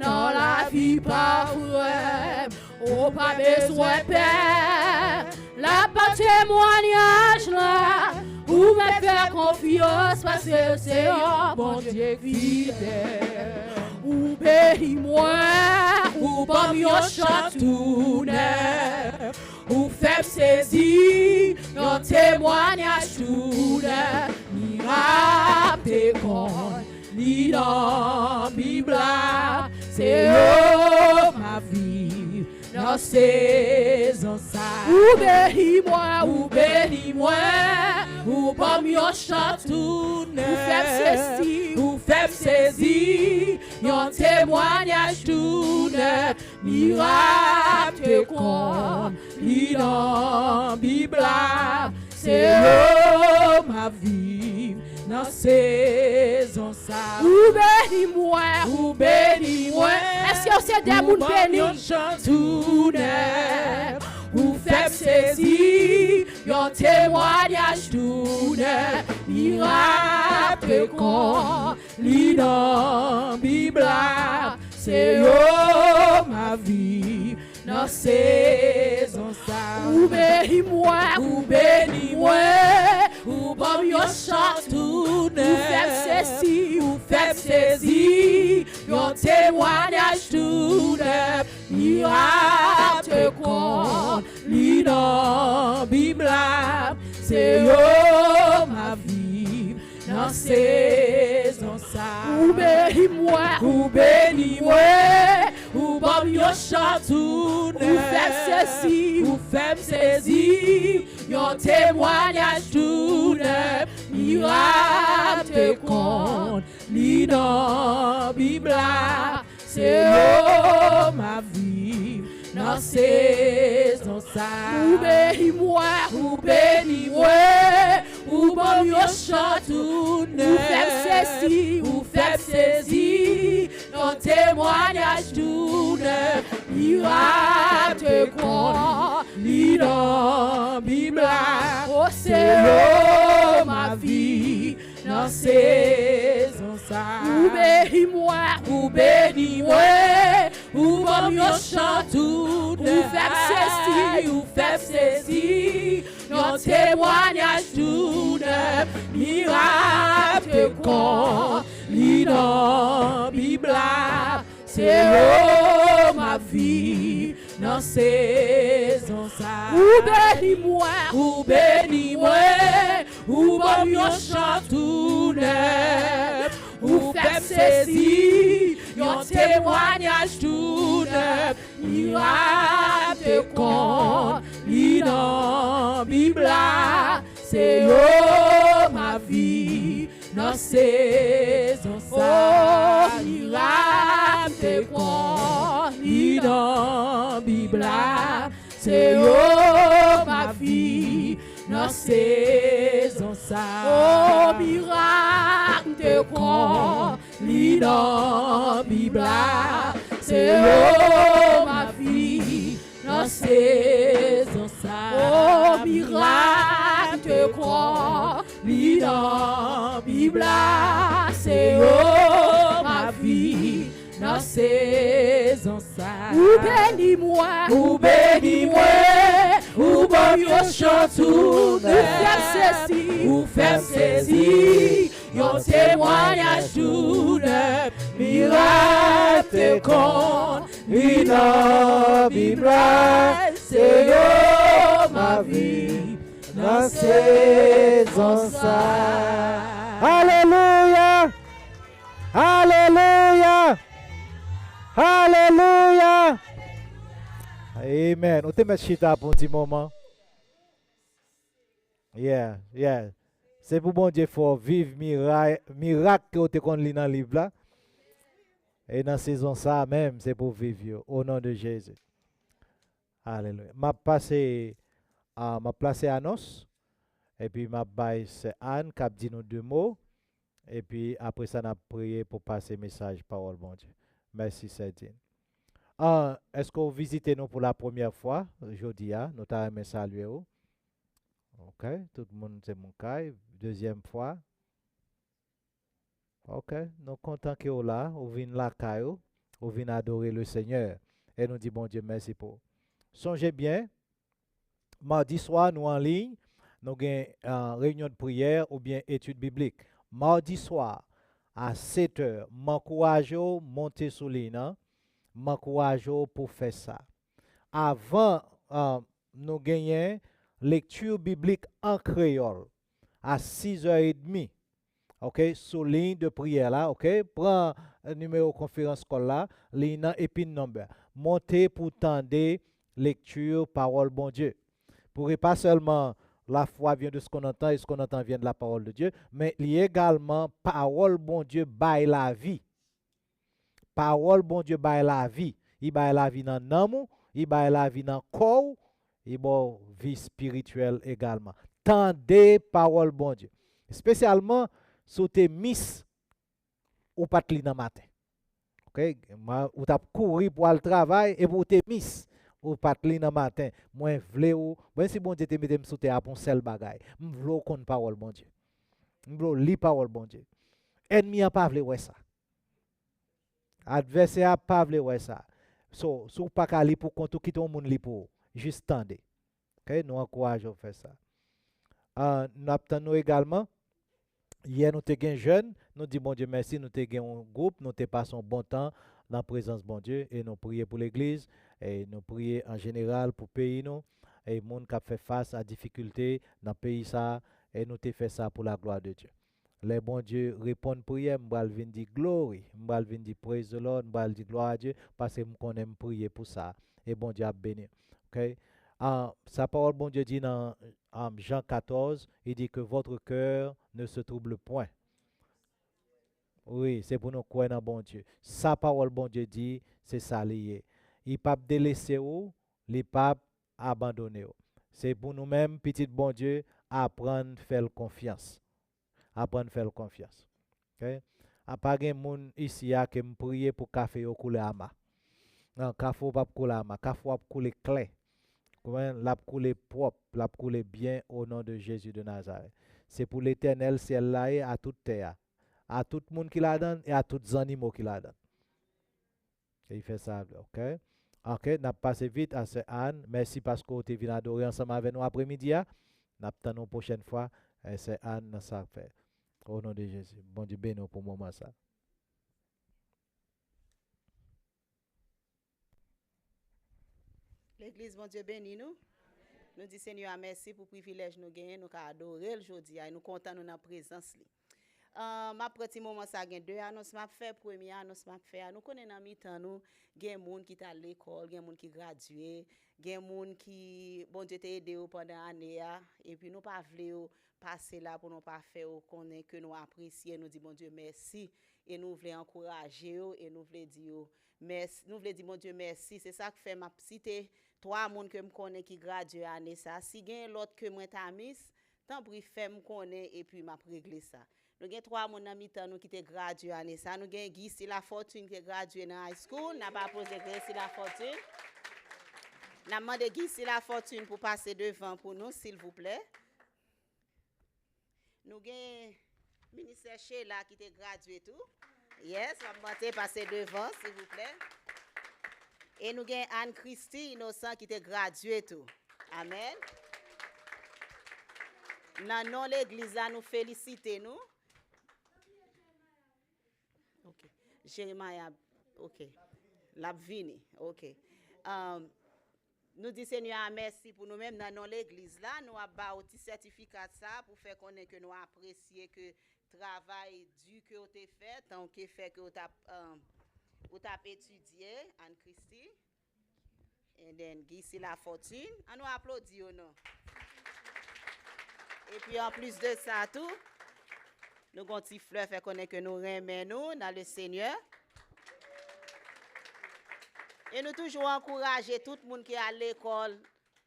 dans la vie parfaite, oh pas besoin père, la part témoignage là, ou me faire confiance, parce que c'est un bon Dieu fidèle. Ou bénis-moi, ou bon mieux chante tout neuf, ou fais saisir, un témoignage tout neuf, miracle te compte, ni dans Bible, c'est ma vie, dans saison ça. Ou bénis-moi, ou bon mieux chante tout neuf, ou fais saisir, un témoignage tout neuf, miracle te compte, ni dans Bible, c'est ma vie, dans saison ça. Ou bénis-moi, est-ce que c'est des moun bénis? Tout neuf, ou fais saisir, un témoignage tout neuf, miracle te compte, ni dans Bible, c'est ma vie, dans saison ça. Ou bénis-moi, ou bon mieux chante tout neuf, ou fais saisir, un témoignage tout neuf, miracle te compte, ni dans Bible, c'est ma vie, dans saison ça. Ou bénis-moi, ou bon mieux chante tout neuf, ou fais saisir, un témoignage tout neuf, miracle te compte, ni dans Bible, c'est ma vie, dans saison ça. Ou bénis-moi, ou bon mieux chante tout neuf, ou fais saisir, un témoignage tout neuf, miracle te compte, ni dans Bible, oh c'est ma vie, dans saison ça. Ou bénis-moi, ou bon mieux chante tout neuf, ou fais saisir, un témoignage tout neuf, miracle te compte, ni dans Bible, c'est ma vie, dans saison ça. Ou bénis-moi, ou bon mieux chante tout neuf, ou fais saisir, un témoignage tout neuf, miracle te compte, ni dans Bible, c'est ma vie, dans saison ça. Oh, miracle te compte, ni dans Bible, c'est ma vie, dans saison ça. Oh, miracle te compte, ni dans Bible, c'est ma vie, dans saison ça. Oh, miracle te compte, ni dans Bible, c'est ma vie, dans saison ça. Ou bénis-moi, ou bon mieux chante tout neuf, ou fais saisir, un témoignage tout neuf, miracle te compte, ni dans Bible, c'est ma vie, dans saison ça. Alléluia! Alléluia! Alléluia! Amen. On te met chita pour un petit moment. Yeah. C'est pour bon Dieu faut vivre miracle que tu connais dans le livre là. Et dans la saison ça même, c'est pour vivre au nom de Jésus. Alléluia. M'a placé Anos Et puis, ma baille, c'est Anne qui a dit nous 2 mots. Et puis, après ça, on a prié pour passer message, parole, bon Dieu. Merci, Céline. Est-ce que vous visitez nous pour la première fois, aujourd'hui, nous t'avons salué. OK, tout le monde, c'est mon cas. Deuxième fois. OK, nous sommes contents que vous là, vous venez là, vous venez adorer le Seigneur. Et nous disons, bon Dieu, merci pour. Songez bien, mardi soir, nous en ligne, nous avons une réunion de prière ou bien étude biblique. Mardi soir, à 7 h, m'encourage à monter sur l'île, m'encourage pour faire ça. Avant, nous gagnons lecture biblique en créole à 6 h 30. OK, sous ligne de prière là, OK, prends le numéro conférence call là, ligne et puis number. Montez pour tendre lecture parole bon Dieu. Pour pas seulement la foi vient de ce qu'on entend et ce qu'on entend vient de la parole de Dieu, mais il y a également parole bon Dieu baille la vie. Parole bon Dieu baille la vie. Il baille la vie dans l'amour, il baille la vie dans le corps, il baille vie spirituelle également. Tendez parole bon Dieu. Spécialement si tu es miss ou pas dans le matin. OK? Ou tu as couru pour le travail et pour te miss ou pas dans le matin. Moi, je veux si bon Dieu te mette sous terre pour un seul bagage. Je veux qu'on parole bon Dieu. Je veux lire parole bon Dieu. Ennemi n'a pas voulu ça. Adversaire n'a pas voulu ça. So, si vous pas qu'à lire pour compte qui tout le monde lit pour juste tendez. OK? Nous encourageons à faire ça. Nous attendons également. Hier, nous avons un jeune, nous disons bon Dieu merci, nous avons un groupe, nous avons passé un bon temps dans la présence de bon Dieu et nous prions pour l'église et nous prions en général pour le pays nous et le monde qui a fait face à des difficultés dans le pays ça et nous avons fait ça pour la gloire de Dieu. Les bons Dieu répondent prière, je vais venir dire gloire, je vais venir dire praise the Lord, je vais dire gloire à Dieu parce que nous aime prier pour ça et bon Dieu a béni. OK? Sa parole, bon Dieu dit dans Jean 14, il dit que votre cœur ne se trouble point. Oui, c'est pour nous croire dans bon Dieu. Sa parole, bon Dieu dit, c'est ça lié. Il ne pas délaisser ou, il pas abandonner. C'est pour nous-mêmes, petit bon Dieu, apprendre à faire confiance. Apprendre à faire confiance. OK? A pas de monde ici qui me prie pour café au couler à ma. Non, café pas couler à ma, café pas couler clair. La couler propre, la couler bien au nom de Jésus de Nazareth. C'est pour l'éternel ciel là et à toute terre, à tout le monde qui la donne et à tous les animaux qui la donnent. Et il fait ça, ok? Ok, n'a passé vite à ce Anne. Merci parce que vous êtes venu adorer ensemble avec nous après-midi. N'a pas une prochaine fois. C'est Anne, ça fait. Au nom de Jésus. Bon Dieu béni pour le moment ça. L'église, bon Dieu béni nous. Nous disons Seigneur merci pour le privilège nous gagner, nous adorer aujourd'hui et nous comptons dans la présence. Ma petit moment ça gagne 2 annonces m'a fait premier annonce m'a fait nous connaissons dans mi-temps nous gagne monde qui à l'école, gagne monde qui gradué, gagne monde qui bon Dieu t'a aidé pendant année et puis nous pas voulons passer là pour nous pas faire connaît que nous apprécier nous dit bon Dieu merci et nous voulons encourager et nous voulons dire merci, nous voulons dire mon Dieu merci, c'est ça que fait m'a citer 3 monde que me connais qui gradué année ça si gagne l'autre que moi t'a mis tant pour faire me connaît et puis m'a régler ça. Nous avons 3 mon ami nous qui étaient gradués année ça. Nous avons Guy La Fortune qui est gradué dans high school. N'a pas posé Guy La Fortune. N'a demandé Guy La Fortune pour passer devant pour nous, s'il vous plaît. Nous avons ministère Sheila qui est gradué tout. Yes, on va passer devant, s'il vous plaît. Et nous avons Anne-Christie Innocent qui est gradué tout. Amen. Dans non l'église, nous félicitons nous. OK. Jérémia, OK. Labvini, OK. Nous disons Seigneur merci pour nous-mêmes dans l'église là. Nous avons un petit certificat ça pour faire connaître que nous apprécions que le travail dur que vous avez fait, tant que fait que vous avez étudié, Anne-Christie. Et then Guy La Fortune. On nous applaudit ou non? Et puis en plus de ça tout, nous avons un petit fleur fait connaître que nous remenons dans le Seigneur. Et nous toujours encourager tout le monde qui est à l'école.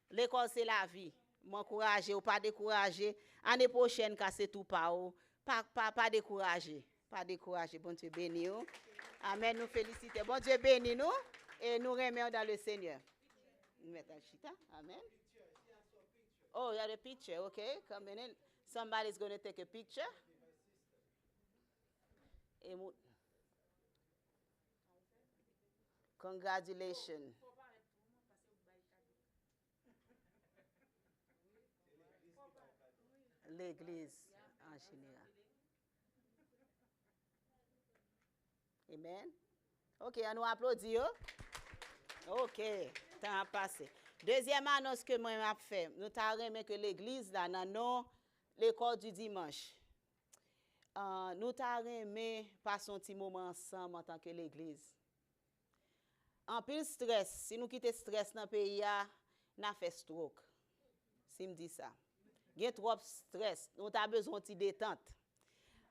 L'école c'est la vie. m'encourager ou pas décourager. Année prochaine, quand c'est tout pas ou, pas décourager. Pas décourager. Bon Dieu béni. Amen. Nous félicitons. Bon Dieu béni nous et nous remercions dans le Seigneur. Nous mettons un chita. Amen. Oh, il y a the picture. Okay. Come in. Somebody's going to take a picture. Congratulations. L'église en général. Amen. OK, on nous applaudit. OK, temps a passé. Deuxième annonce que moi m'a fait, nous t'arrêtons que l'église là dans l'école du dimanche. Nous t'arrêtons passer un petit moment ensemble en tant que l'église. En plus stress, si nous quittons stress dans le pays, n'a fait stroke. Si me dit ça. Il y a trop stress, nous avons besoin de détente.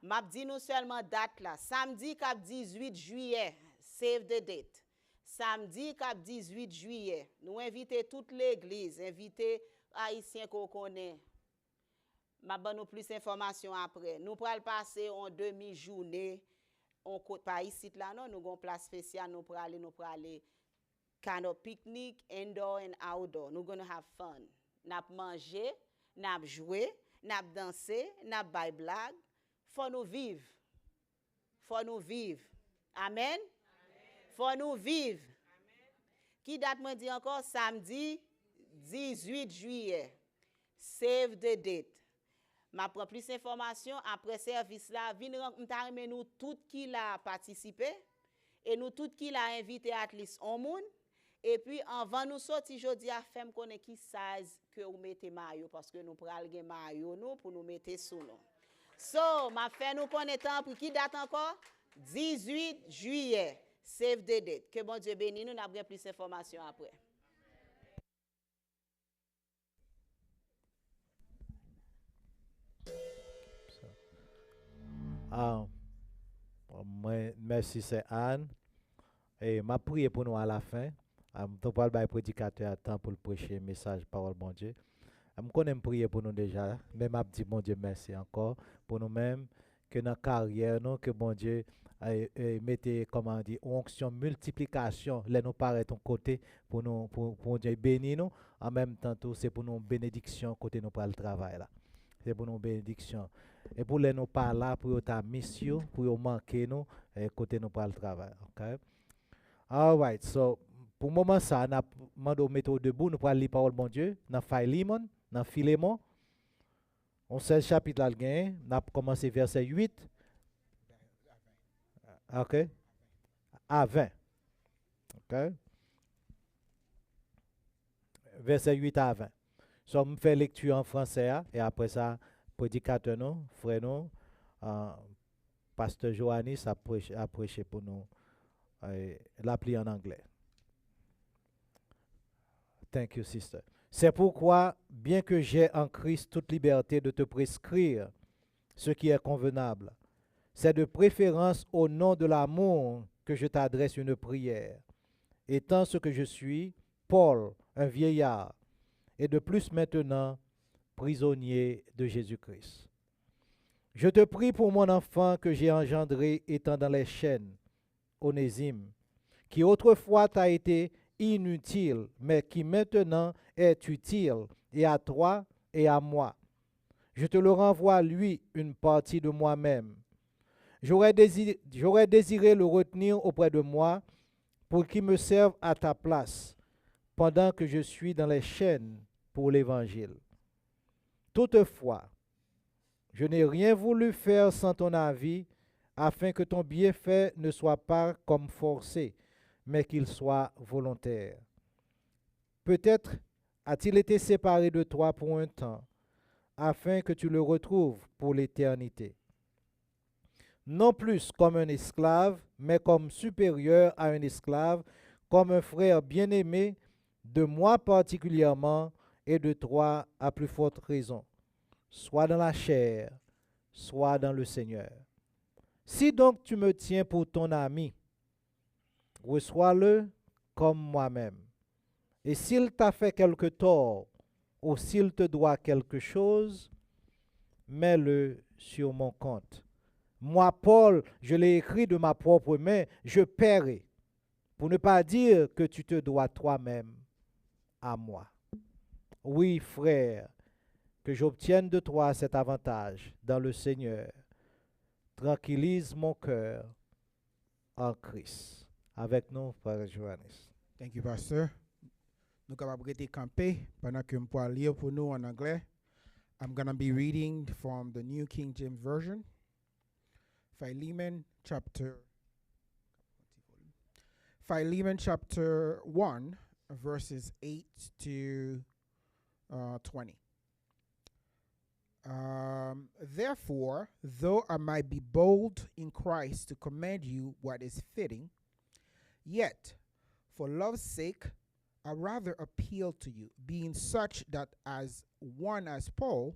M'a dit nous seulement date là. Samedi 18 juillet, save the date. Samedi 18 juillet, nous invitons toute l'église, invitons haïtiens qu'on connaît. M'a donné plus d'informations après. Nous pourrons passer en demi-journée. On pas ici là non, nous avons une place spéciale, nous pourrons aller kind of picnic indoor and outdoor. Nous going to have fun. N'a manger, n'a jouer, n'a danser, n'a bay blague. Faut nous vivre. Faut nous vivre. Amen. Faut nous vivre. Qui date me dit encore samedi 18 juillet. Save the date. Ma prend plus d'informations après service là, venez nous tout qui l'a participé et nous tout qui l'a invité at least un monde et puis avant nous sortir jodi a femme connaît qui size que vous mettez maillot parce que nous pral gen maillot nous pour nous mettre sous nous. So, ma fait nous connaître pour qui date encore 18 juillet. Save the date. Que bon Dieu bénisse nous, n'a plus d'informations après. Merci, c'est Anne. Et m'a prié pour nous à la fin. Je vais le prédicateur à temps pour le prêcher message parole bon Dieu. Je connais prier pour nous déjà, mais m'a dit bon Dieu merci encore pour nous-mêmes que dans la carrière nous que bon Dieu mettez comment dire onction multiplication là nous paraît ton côté pour nous pour Dieu bénir nous en même temps tout c'est pour nous bénédiction côté nous pour le travail là. C'est pour nous bénédiction. Et pour les nous pas là pour ta mission pour manquer nous côté nous pour le travail. OK? All right. So pour le moment ça n'a demandé mettre debout nous pour lire parole bon Dieu dans Philémon, dans Philémon. On sait le chapitre là gain, n'a commencé verset 8. OK? À 20. OK? Verset 8 à 20. So, je fais lecture en français et après ça, prédicateur nous, frère nous, pasteur Johannis a prêché pour nous l'appli en anglais. Thank you, sister. C'est pourquoi, bien que j'ai en Christ toute liberté de te prescrire ce qui est convenable, c'est de préférence au nom de l'amour que je t'adresse une prière. Étant ce que je suis, Paul, un vieillard, et de plus maintenant, prisonnier de Jésus-Christ. Je te prie pour mon enfant que j'ai engendré étant dans les chaînes, Onésime, qui autrefois t'a été inutile, mais qui maintenant est utile, et à toi et à moi. Je te le renvoie, lui, une partie de moi-même. J'aurais désiré le retenir auprès de moi pour qu'il me serve à ta place, pendant que je suis dans les chaînes pour l'Évangile. Toutefois, je n'ai rien voulu faire sans ton avis, afin que ton bienfait ne soit pas comme forcé, mais qu'il soit volontaire. Peut-être a-t-il été séparé de toi pour un temps, afin que tu le retrouves pour l'éternité. Non plus comme un esclave, mais comme supérieur à un esclave, comme un frère bien-aimé, de moi particulièrement, et de toi à plus forte raison, soit dans la chair, soit dans le Seigneur. Si donc tu me tiens pour ton ami, reçois-le comme moi-même. Et s'il t'a fait quelque tort, ou s'il te doit quelque chose, mets-le sur mon compte. Moi, Paul, je l'ai écrit de ma propre main, je paierai, pour ne pas dire que tu te dois toi-même à moi. Oui, frère, que j'obtienne de toi cet avantage dans le Seigneur. Tranquillise mon cœur en Christ. Avec nous, Frère Johannes. Thank you, Pastor. Nous capables de camper pendant que je peux lire pour nous en anglais. I'm going to be reading from the New King James Version. Philemon chapter 1, verses 8 to 20. Therefore, though I might be bold in Christ to command you what is fitting, yet, for love's sake, I rather appeal to you, being such that as one as Paul,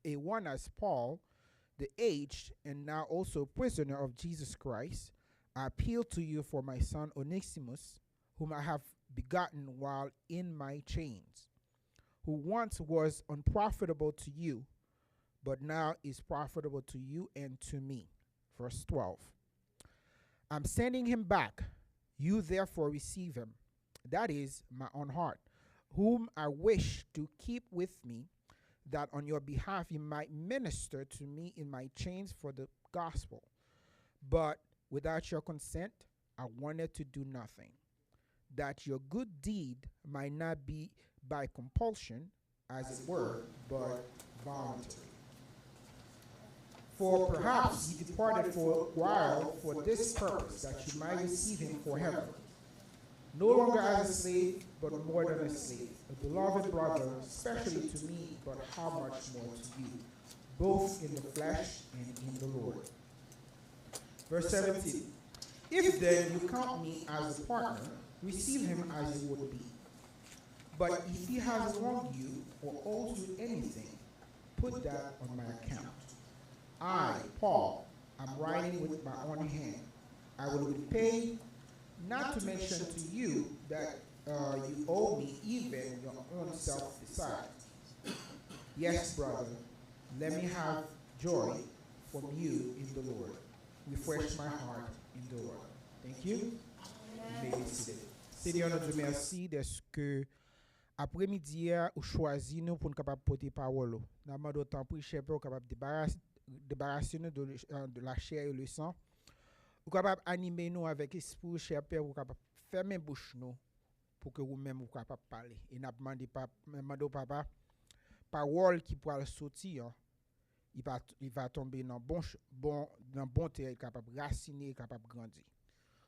the aged and now also prisoner of Jesus Christ, I appeal to you for my son Onesimus, whom I have begotten while in my chains, who once was unprofitable to you, but now is profitable to you and to me. Verse 12. I'm sending him back. You therefore receive him. That is my own heart, whom I wish to keep with me, that on your behalf he might minister to me in my chains for the gospel. But without your consent, I wanted to do nothing, that your good deed might not be by compulsion, as it were, but voluntary. For perhaps he departed for a while for this purpose, that you might receive him forever. No longer as a slave, but more than a slave, a beloved brother, especially to me, but how much more to you, both in the flesh and in the Lord. Verse 17. If then you count me as a partner, receive him as you would be. But if he has wronged you or owes you anything, put that on my account. I, Paul, am writing with my own hand. I will repay, not to mention to you that you owe me even your own self besides. Yes, brother, let me have joy from you in the Lord. Refresh my heart in the Lord. Thank you. You may be seated. Seigneur, nous te remercie de ce que après-midi ou choisi nous pour nous capable porter parole. Nous demandons d'autant pour chef capable débarrasser nous de la chair et le sang. Vous capable animer nous avec esprit cher Père, vous capable fermer bouche nous pour que vous-même vous capable parler. Et n'a demandé papa parole qui pourra sortir, il va tomber dans bon terrain capable raciner, capable grandir.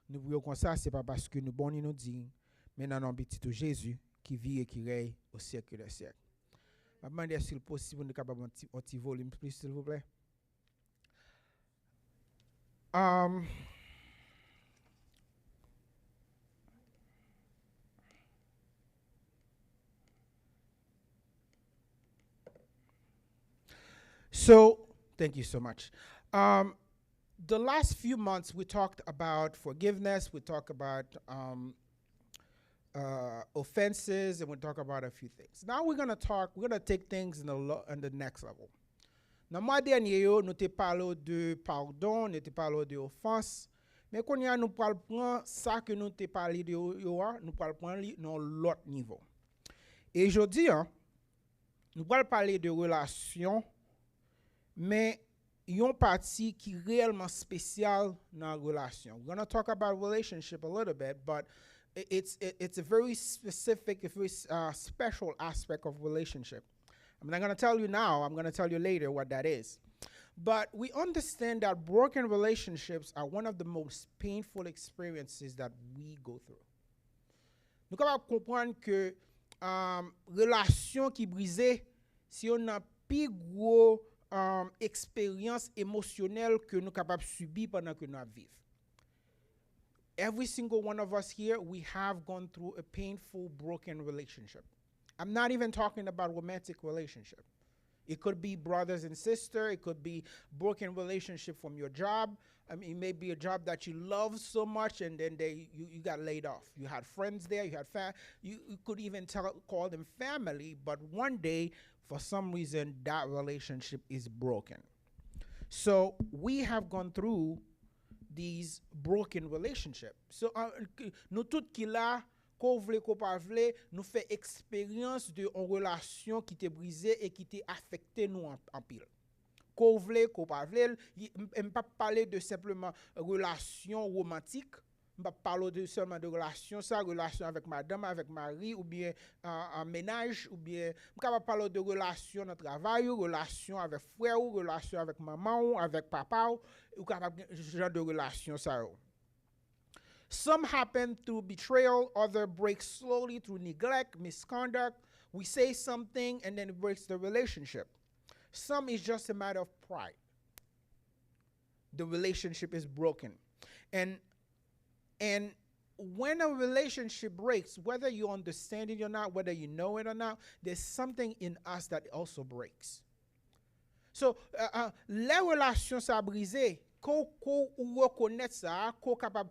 Nous voulons comme ça, c'est pas parce que nous bon nous dit, mais dans le nom de Jésus qui vit et qui règne au siècle des siècles. Je demande s'il est possible de capable un petit volume plus s'il vous plaît. So, thank you so much. The last few months, we talked about forgiveness, we talked about offenses, and we talked about a few things. Now we're going to take things in the next level. Dans le mois dernier, nous avons parlé de pardon, nous avons parlé de offense, mais quand nous allons prendre ça que nous avons parlé de nous allons prendre dans l'autre niveau. Et aujourd'hui, nous allons parler de relations, mais une partie qui est réellement spéciale dans la relation. We're going to talk about relationship a little bit, but it's a very specific, a very special aspect of relationship. I'm not going to tell you now, I'm going to tell you later what that is. But we understand that broken relationships are one of the most painful experiences that we go through. Nous sommes capables de comprendre que relation qui brisée, si on a plus gros expérience émotionnelle que nous capables de subir pendant que nous vivons. Every single one of us here, we have gone through a painful, broken relationship. I'm not even talking about romantic relationship. It could be brothers and sisters. It could be broken relationship from your job. I mean, it may be a job that you love so much, and then you got laid off. You had friends there. You had you could even call them family, but one day, for some reason, that relationship is broken. So we have gone through these broken relationships. So nous tout qui là, qu'on vle qu'on pas vle, nous fait expérience de une relation qui t'est brisée et qui t'est affecté nous en pile. Qu'on vle qu'on pas vle, pas parler de simplement relation romantique. Je ne parle pas seulement de relation, relation avec madame, avec mari, ou bien en ménage, ou bien je ne parle pas de relation dans le travail, relation avec frère, ou relation avec maman, ou avec papa, ou ce genre de relation. Some happen through betrayal, others break slowly through neglect, misconduct. We say something and then it breaks the relationship. Some is just a matter of pride. The relationship is broken. And when a relationship breaks, whether you understand it or not, whether you know it or not, there's something in us that also breaks. So, les relations ça brisé, qu'on reconnaît ça, qu'on capable,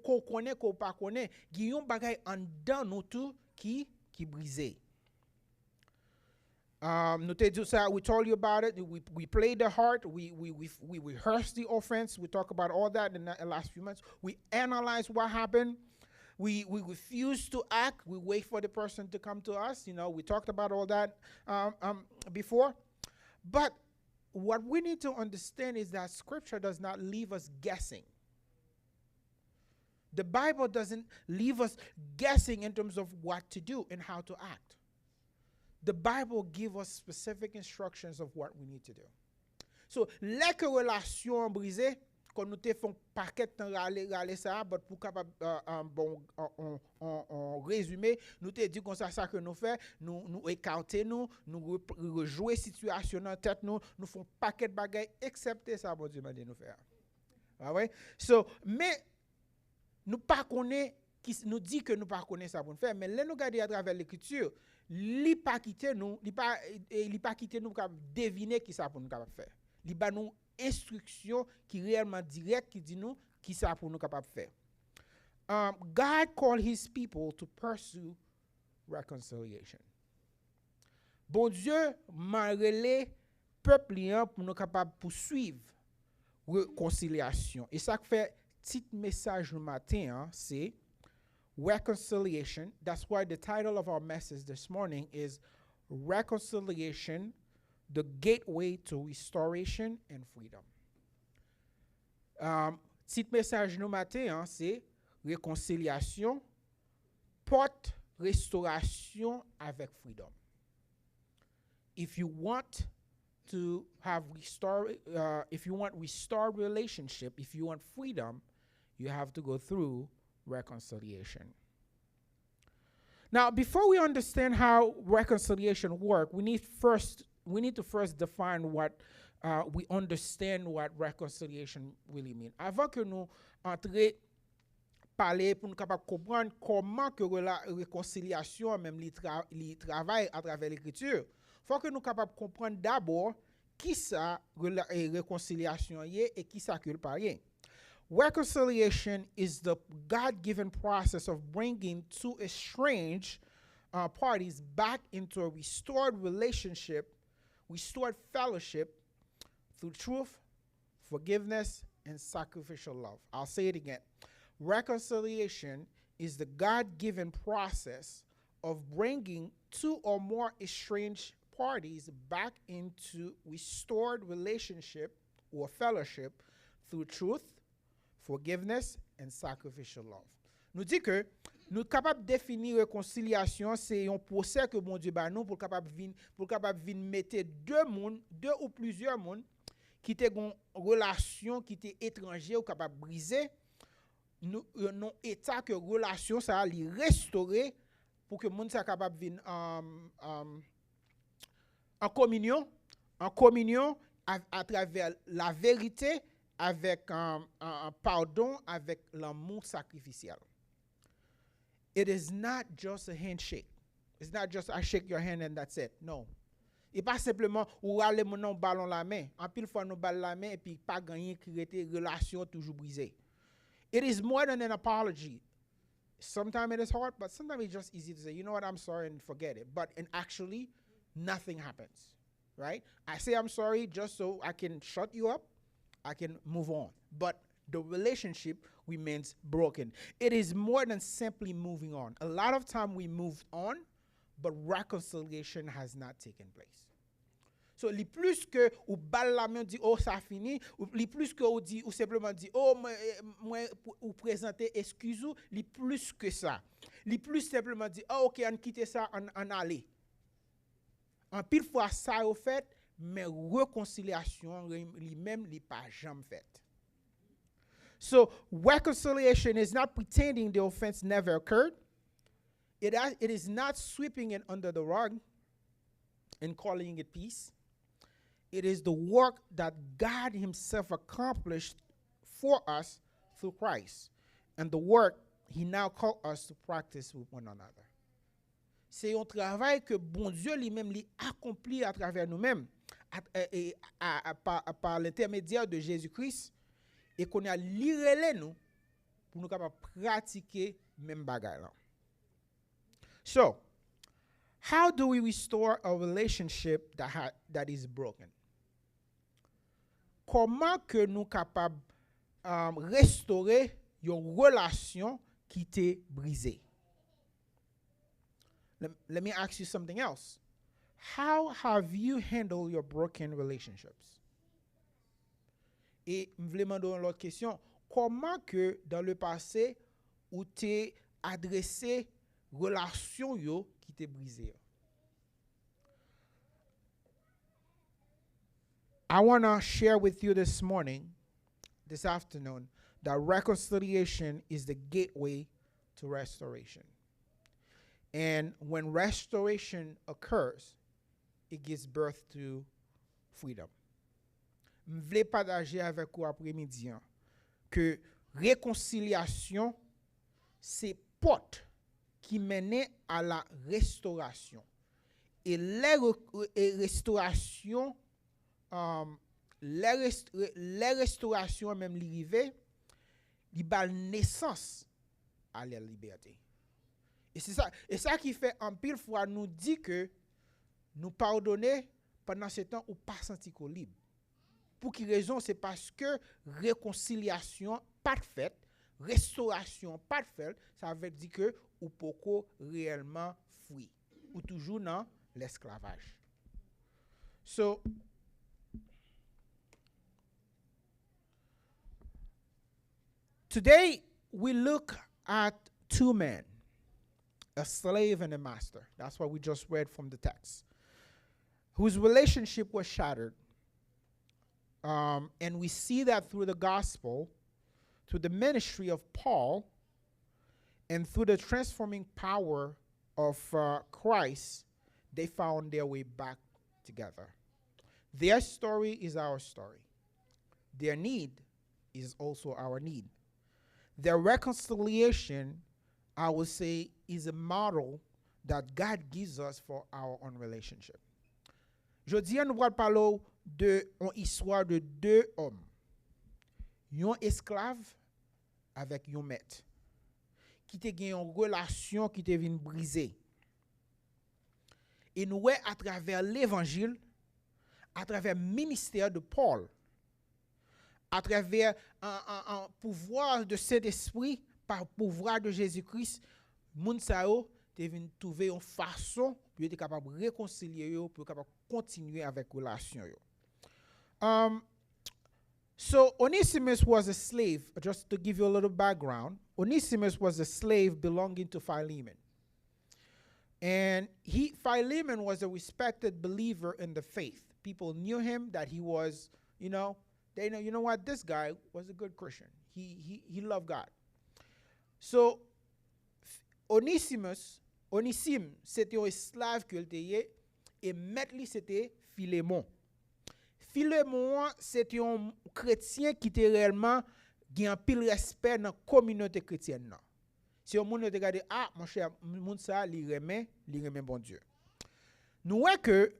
qu'on connaît, qu'on pas connaît, il y a un bagay en dedans nous tout qui brisé. We told you about it. We played the heart. We rehearsed the offense. We talked about all that in the last few months. We analyzed what happened. We refused to act. We wait for the person to come to us. We talked about all that before. But what we need to understand is that Scripture does not leave us guessing. The Bible doesn't leave us guessing in terms of what to do and how to act. The Bible gives us specific instructions of what we need to do. So, les relations brisées, quand nous te font paquet de râler ça, but pour capable en résumé, nous te dit comme ça que nous fait, nous écarter nous rejouer situation dans tête nous font paquet de bagages excepté ça bon Dieu m'a dit nous faire. Ah ouais? So, mais nous pas connaît qui nous dit que nous pas connaît ça pour nous faire, mais là nous regarder à travers l'écriture, li pas quitter nous pour deviner qui ça pour nous capable faire. Li ba nous instruction qui réellement direct qui dit nous qui ça pour nous capable faire. God called his people to pursue reconciliation. Bon Dieu m'a relé peuple pour nous capable poursuivre réconciliation. Et ça fait petit message le matin c'est reconciliation. That's why the title of our message this morning is Reconciliation, the Gateway to Restoration and Freedom. Petit message nous matin, c'est réconciliation, porte restauration avec freedom. If you want to have if you want restored relationship, if you want freedom, you have to go through reconciliation. Now, before we understand how reconciliation works, we need to first define what we understand what reconciliation really means. Avant que nous entrions parler pour nous capable comprendre comment que la réconciliation même li travaille à travers l'écriture, faut que nous capable comprendre d'abord qui ça réconciliation est et qui ça que le pas. Reconciliation is the God-given process of bringing two estranged parties back into a restored relationship, restored fellowship through truth, forgiveness, and sacrificial love. I'll say it again. Reconciliation is the God-given process of bringing two or more estranged parties back into restored relationship or fellowship through truth, forgiveness and sacrificial love. Nous dit que nous capable définir réconciliation c'est un procès que bon Dieu ba nous pour capable mettre deux ou plusieurs monde qui étaient en relation qui étaient étrangers ou capable briser non état que relation ça li restaurer pour que monde ça capable venir en communion à travers la vérité avec un pardon, avec l'amour sacrificiel. It is not just a handshake. It's not just I shake your hand and that's it. No. Et pas simplement ou aller mon ballon la main. En pile fois nous ballon la main et puis pas gagner qui était relation toujours brisée. It is more than an apology. Sometimes it is hard, but sometimes it's just easy to say, you know what, I'm sorry and forget it. But actually, nothing happens, right? I say I'm sorry just so I can shut you up, I can move on. But the relationship remains broken. It is more than simply moving on. A lot of time we moved on, but reconciliation has not taken place. So, li plus que ou bal la main dit oh ça fini, ou li plus que ou dit ou simplement dit oh moi ou présenter excuse ou li plus que ça. Li plus simplement dit oh OK on quitte ça en aller. En pile fois ça au fait, mais réconciliation li même li pas jamais fait. So, reconciliation is not pretending the offense never occurred. It is not sweeping it under the rug and calling it peace. It is the work that God himself accomplished for us through Christ. And the work he now calls us to practice with one another. C'est un travail que bon Dieu lui-même accomplit à travers nous-mêmes par l'intermédiaire de Jésus-Christ et qu'on a liré nous pour nous capables pratiquer même bagaille là. So, how do we restore a relationship that is broken? Comment que nous capables restaurer une relation qui était brisée? Let me ask you something else. How have you handled your broken relationships? Et je voulais demander une autre question. Comment que dans le passé, ou t'es adressé relation yo qui t'est brisée? I want to share with you this afternoon, that reconciliation is the gateway to restoration. And when restoration occurs, it gives birth to freedom. Je voulais partager avec vous après-midi que réconciliation, c'est porte qui mène à la restauration. Et les restaurations, les restaurations même l'arrivée, il bat naissance à la liberté. Et c'est ça qui fait en pile fois nous dit que nous pardonner pendant ce temps ou pas senti qu'on libre. Pour quelle raison? C'est parce que réconciliation pas faite, restauration pas faite, ça veut dire que ou poko réellement free ou toujours dans l'esclavage. So today we look at two men, a slave and a master. That's what we just read from the text, whose relationship was shattered. And we see that through the gospel, through the ministry of Paul, and through the transforming power of Christ, they found their way back together. Their story is our story. Their need is also our need. Their reconciliation, I would say, is a model that God gives us for our own relationship. Jodi, nous allons parler de une histoire de deux hommes. Un esclave avec un maître qui te gagne une relation qui te vient briser. Et nous à travers l'évangile, à travers le ministère de Paul, à travers un pouvoir de Saint-Esprit, par pouvoir de Jésus-Christ, moun sa yo te vient trouver une façon pour être capable de réconcilier yo, pour être capable de continuer avec relation yo. So Onesimus was a slave. Just to give you a little background, Onesimus was a slave belonging to Philemon. And Philemon was a respected believer in the faith. People knew him, that he was, they know, you know what, this guy was a good Christian. He loved God. So Onésime, c'était un esclave que était et maître c'était Philémon. Philémon, c'était un chrétien qui était réellement qui a pile respect dans la communauté chrétienne. Si on monde regarde mon cher, monde ça li remet bon Dieu. nous voyons que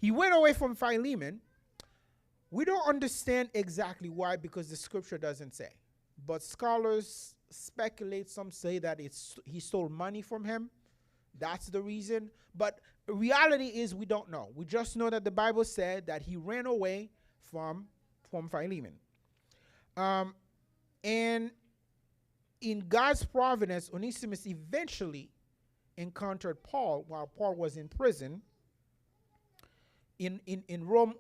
he went away from Philemon. We don't understand exactly why because the scripture doesn't say. But scholars speculate, some say that he stole money from him. That's the reason. But reality is we don't know. We just know that the Bible said that he ran away from Philemon. And in God's providence, Onesimus eventually encountered Paul while Paul was in prison in Rome,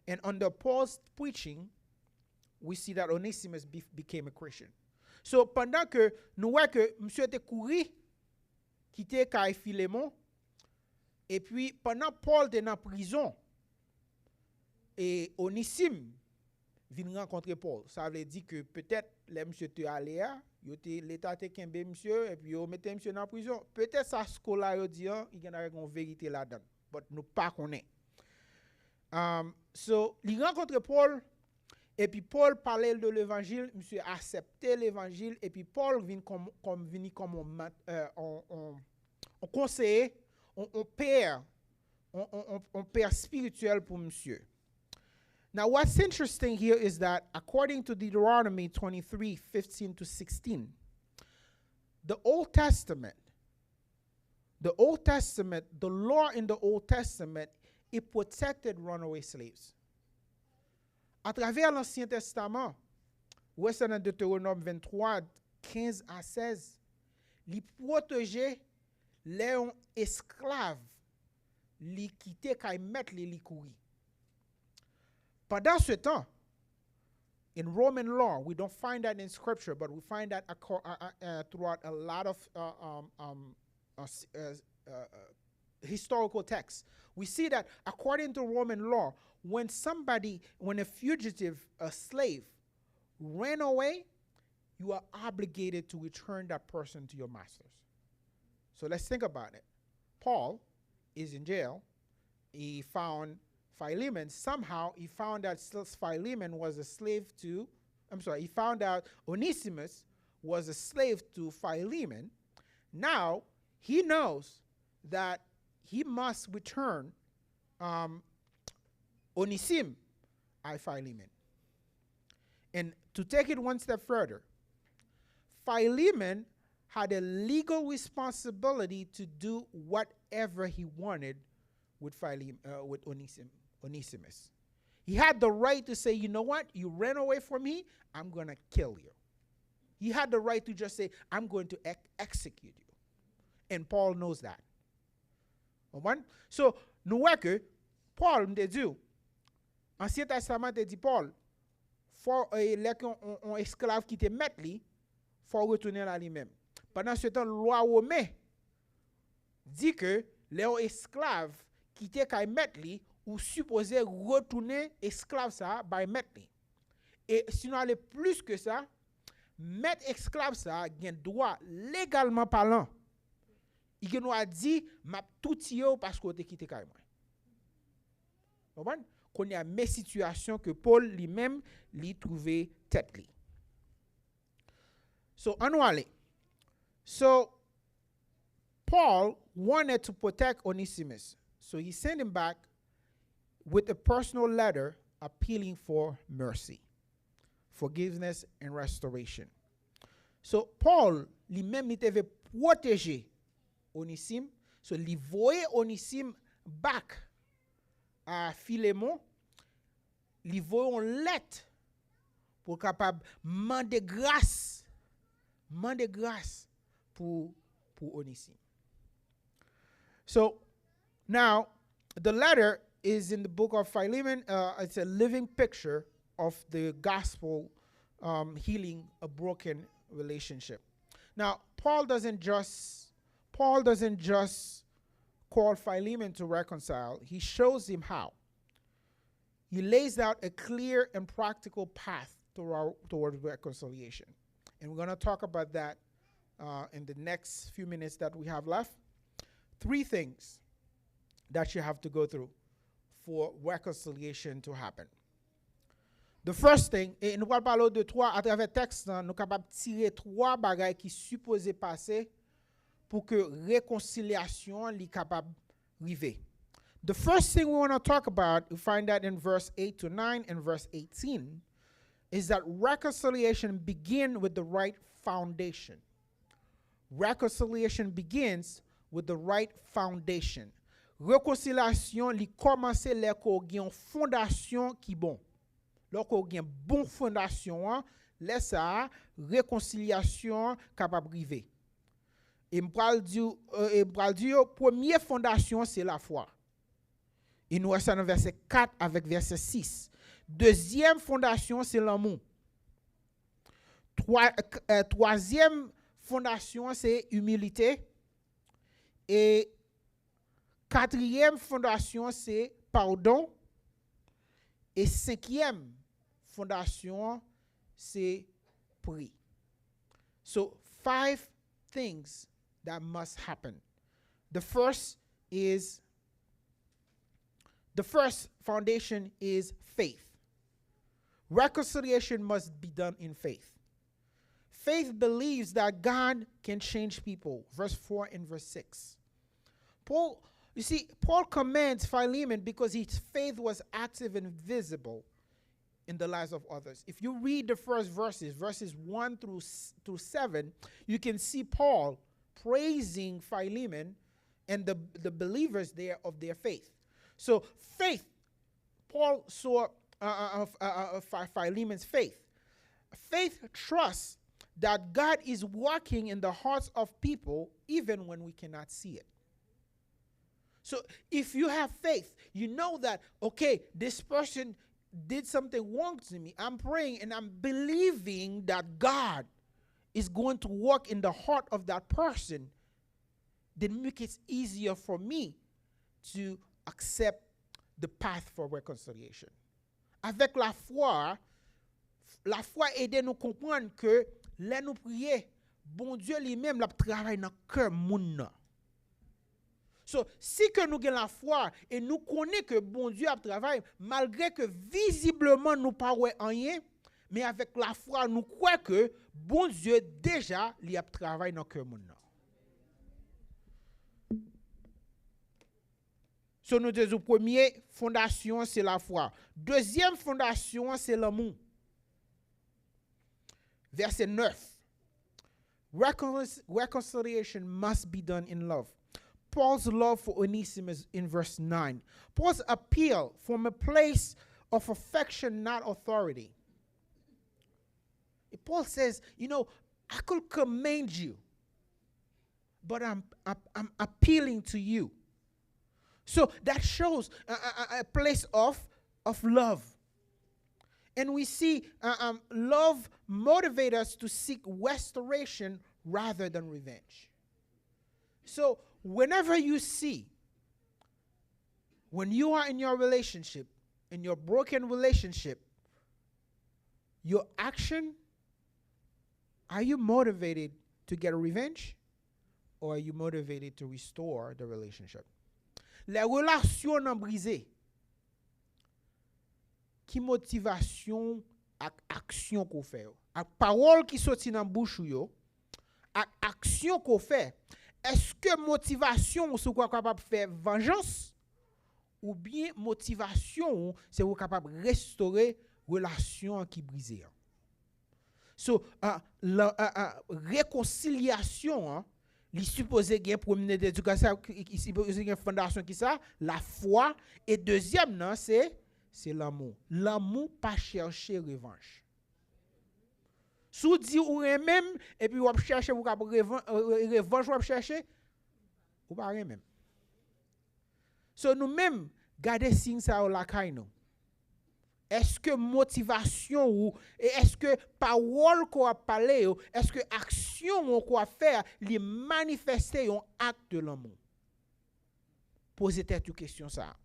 and under Paul's preaching, we see that Onesimus became a Christian. So pendant que nous voyons que monsieur était couru, quitté Caille Philémon, et puis pendant Paul était en prison, et Onésime vient rencontrer Paul. Ça veut dire que peut-être les monsieur te allé à, l'état te kembe monsieur et puis yo mettait monsieur en prison. Peut-être ça scola yo dit il y a une vérité là-dedans, but nous pas connaît. So il rencontre Paul et puis Paul parlait de l'évangile, monsieur acceptait l'évangile et puis Paul vient comme on conseiller, on père spirituel pour monsieur. Now, what's interesting here is that according to Deuteronomy 23:15-16, the law in the Old Testament, it protected runaway slaves. À travers l'Ancien Testament, où est-ce dans Deutéronome 23:15-16, il protégeait les esclaves, les quitter quand ils mettent les courir. Pendant ce temps, in Roman law, we don't find that in scripture, but we find that throughout a lot of historical texts. We see that according to Roman law, when a fugitive, a slave, ran away, you are obligated to return that person to your masters. So let's think about it. Paul is in jail. He found Philemon. Somehow he found that Philemon was a slave to, he found out Onesimus was a slave to Philemon. Now he knows that he must return Onesimus by Philemon. And to take it one step further, Philemon had a legal responsibility to do whatever he wanted with Onesimus. He had the right to say, you know what, you ran away from me, I'm going to kill you. He had the right to just say, I'm going to execute you. And Paul knows that. So, nous voyons que Paul me dit, Ancien Testament te dit Paul, faut un esclave qui te met li, faut retourner à lui-même. Pendant ce temps, loi romaine dit que les esclaves qui te kay met li ou supposé retourner esclave ça by met li. Et sinon aller plus que ça, mettre esclave ça gen droit légalement parlant. Il gen droit dit m'a tout yo parce que te quitté kay moi. Comprendre? Qu'on y a mes situations que Paul lui-même lui trouvé tête li. So annually. So Paul wanted to protect Onesimus. So he sent him back with a personal letter appealing for mercy, forgiveness, and restoration. So Paul lui-même il devait protéger Onésime. So il voyait Onésime back à Philémon. Il voyait une lettre pour capable demander grâce pour Onésime. So now the letter is in the book of Philemon. It's a living picture of the gospel healing a broken relationship. Now Paul doesn't just call Philemon to reconcile. He shows him how. He lays out a clear and practical path toward reconciliation. And we're going to talk about that in the next few minutes that we have left. 3 things that you have to go through for reconciliation to happen. The first thing, et nous allons parler de 3 à travers texte, nous sommes capables de tirer 3 bagailles qui supposés passer pour que réconciliation li capable arriver. The first thing we want to talk about, we find that in verse 8 to 9 and verse 18, is that reconciliation begins with the right foundation. Reconciliation begins with the right foundation. Réconciliation li commence lè ko gen fondation qui bon. Lè ko gen bon fondation, lè ça réconciliation capable rive. Et m'pral di première fondation c'est la foi. Il nous reste dans verset 4 avec verset 6. Deuxième fondation c'est l'amour. Troisième fondation c'est humilité. Et quatrième fondation c'est pardon. Et cinquième fondation c'est prix. So 5 things that must happen. The first foundation is faith. Reconciliation must be done in faith. Faith believes that God can change people. Verse 4 and verse 6. Paul commends Philemon because his faith was active and visible in the lives of others. If you read the first verses 1 through 7, you can see Paul praising Philemon and the believers there of their faith. So faith, Paul saw Philemon's faith. Faith trusts that God is working in the hearts of people even when we cannot see it. So if you have faith, you know that, okay, this person did something wrong to me. I'm praying and I'm believing that God is going to work in the heart of that person. Then make it easier for me to accept the path for reconciliation. Avec la foi aide nous comprendre que là nous prier, bon Dieu lui-même l'a travaille dans cœur moun nan. So, si que nous avons la foi et nous connaissons que bon Dieu a travaillé, malgré que visiblement nous pas rien, mais avec la foi nous croyons que bon Dieu déjà il a travaillé dans cœur moun nan. So, nous disons, première fondation, c'est la foi. Deuxième fondation, c'est l'amour. Verset 9. Reconciliation must be done in love. Paul's love for Onesimus in verse 9. Paul's appeal from a place of affection, not authority. Paul says, I could commend you, but I'm appealing to you. So that shows a place of love. And we see love motivate us to seek restoration rather than revenge. So whenever you see, when you are in your relationship, in your broken relationship, your action, are you motivated to get a revenge? Or are you motivated to restore the relationship? Les relations nan brisées. Qui motivation ak action qu'on fait? Ak parole qui sorti nan bouche yo, ak action qu'on fait. Est-ce que motivation c'est quoi capable faire vengeance ou bien motivation c'est vous capable restaurer relation qui brisée? So la réconciliation il supposé qu'il y a un premier d'éducation, il supposé qu'il y a une fondation qui ça, la foi, et deuxième non, c'est l'amour. L'amour pas chercher revanche. Sous dit ou même et puis vous chercher vous revanche vous chercher ou pas même. So nous même garder signe ça la caille nous. Est-ce que motivation ou est-ce que parole qu'on a parlé, est-ce que action qu'on a faire, les manifester un acte de l'amour? Posez-vous une question ça.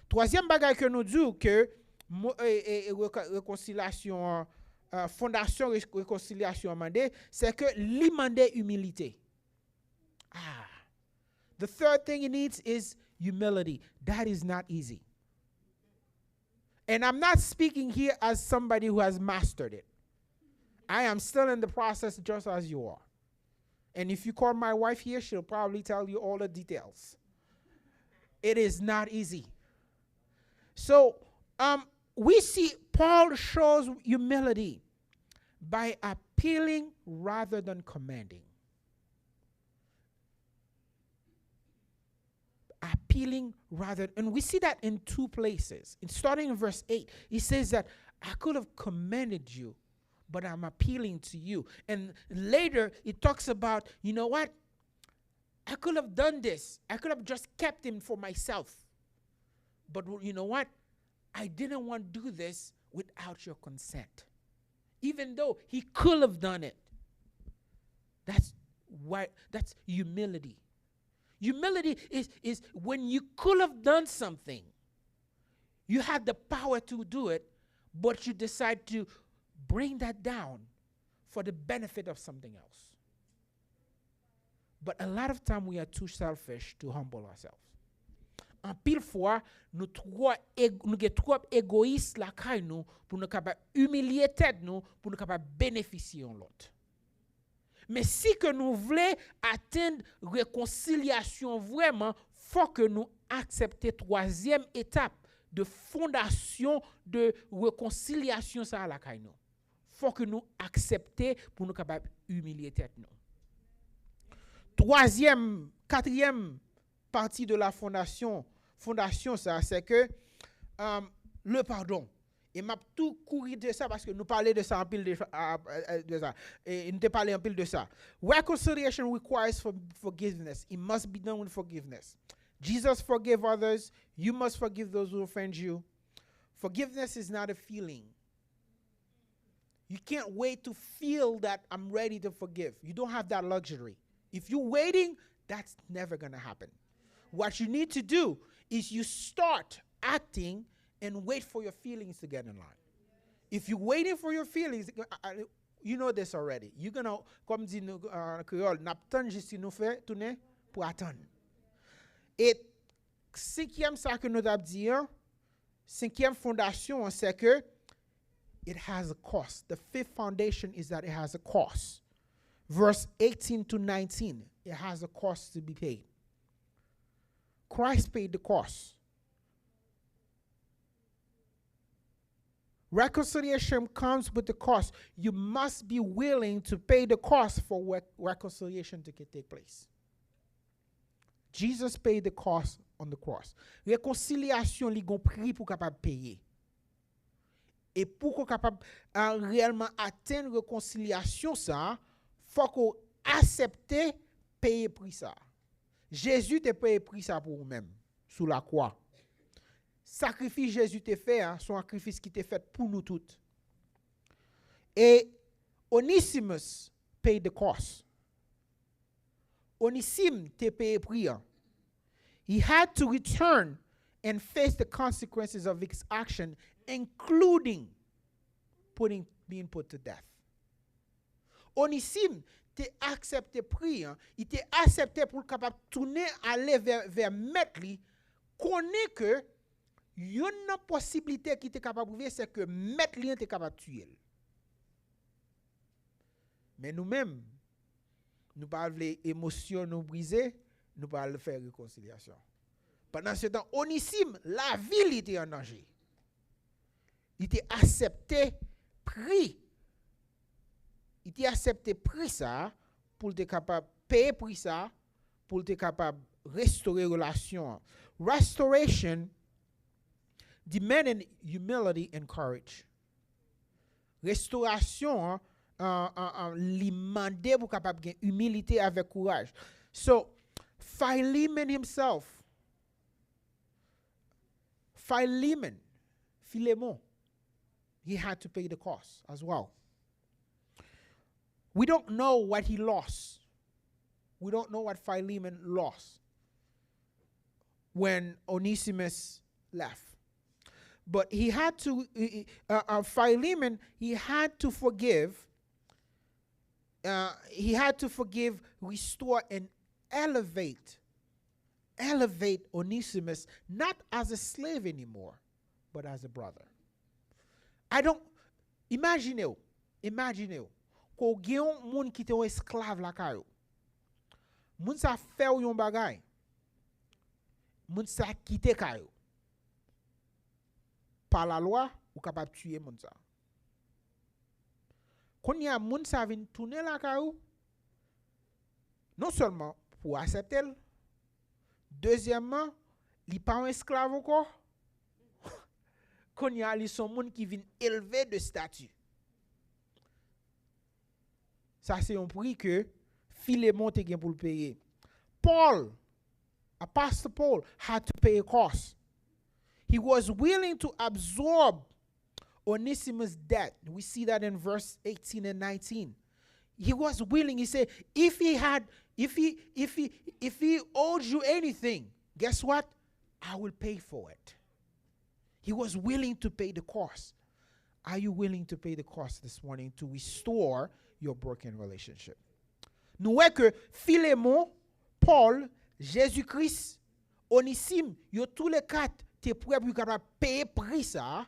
Troisième bagage que nous disons que réconciliation, fondation réconciliation amendée, c'est que l'imandé humilité. The third thing it needs is humility. That is not easy. And I'm not speaking here as somebody who has mastered it. I am still in the process just as you are. And if you call my wife here, she'll probably tell you all the details. It is not easy. So we see Paul shows humility by appealing rather than commanding. Appealing rather, and we see that in two places. Starting in verse 8, he says that I could have commanded you, but I'm appealing to you. And later, it talks about, you know what? I could have done this. I could have just kept him for myself. But you know what? I didn't want to do this without your consent. Even though he could have done it. That's humility. Humility is when you could have done something. You had the power to do it, but you decide to bring that down for the benefit of something else. But a lot of time we are too selfish to humble ourselves. En pile fois, nous sommes trop égoïstes la caille nous pour nous capable humilier tête nous pour nous capable bénéficier de l'autre. Mais si que nous voulons atteindre réconciliation vraiment, faut que nous accepter troisième étape de fondation de réconciliation ça la caille nous. Faut que nous accepter pour nous capable humilier tête nous. Quatrième partie de la fondation ça, c'est que le pardon. Et m'a tout couru de ça parce que nous parlons de ça en pile de ça. Et nous te parlé en pile de ça. Reconciliation requires forgiveness. It must be done with forgiveness. Jesus forgave others. You must forgive those who offend you. Forgiveness is not a feeling. You can't wait to feel that I'm ready to forgive. You don't have that luxury. If you're waiting, that's never going to happen. What you need to do is you start acting and wait for your feelings to get in line. If you're waiting for your feelings, you know this already. You're going to, comme dit nous créole, n'attend juste nous fait tourner pour attendre. Et cinquième ça que nous avons dit, cinquième fondation, c'est que it has a cost. The fifth foundation is that it has a cost. Verse 18 to 19, it has a cost to be paid. Christ paid the cost. Reconciliation comes with the cost. You must be willing to pay the cost for reconciliation to take place. Jesus paid the cost on the cross. Réconciliation, li gon prix pour capable payer. Et pour qu'on capable réellement atteindre réconciliation ça, faut qu'on accepte payer prix ça. Jésus te paye prix ça pour vous-même sous la croix. Sacrifice Jésus t'a fait, son sacrifice qui t'a fait pour nous toutes. Et Onesimus paid the cost. Onésime t'a payé prix. He had to return and face the consequences of his action, including being put to death. Onésime t'a accepté prix, il t'a accepté pour capable tourner aller vers maître li, connaît que il y a une possibilité qui est capable de c'est que mettre lien est capable de tuer. Mais nous-mêmes, nous parlons les émotions nous briser, nous parlons faire réconciliation. Pendant ce temps, Onésime, la vie était en danger. Il était accepté prix. Il était accepté prix ça pour être capable de payer prix ça pour être capable de restaurer relation. Restoration demanding humility and courage. Restauration, li mande pour capable de humilité avec courage. So, Philemon himself, Philemon, he had to pay the cost as well. We don't know what he lost. We don't know what Philemon lost when Onesimus left. But he had to, Philemon, he had to forgive, restore, and elevate Onesimus, not as a slave anymore, but as a brother. Imaginez, qu'on gen yon moun qui était un esclave la kayo. moun sa fait ou yon bagay. Moun sa quitte kayo. Par la loi, ou capable tuer moun sa. Quand y a moun sa vin tourner la kayo, non seulement pour accepter, deuxièmement, li pas un esclave encore. Quand y a li son moun qui vin élevé de statut. Ça c'est un prix que Philémon te gen pour le payer. Paul, Apostle Paul, had to pay a cost. He was willing to absorb Onesimus' debt. We see that in verse 18 and 19. He was willing. He said, if he owed you anything, guess what? I will pay for it. He was willing to pay the cost. Are you willing to pay the cost this morning to restore your broken relationship? Nous voyons que Philémon, Paul, Jésus-Christ, Onésime, yo tous les quatre t'es prêt pour capable payer prix ça.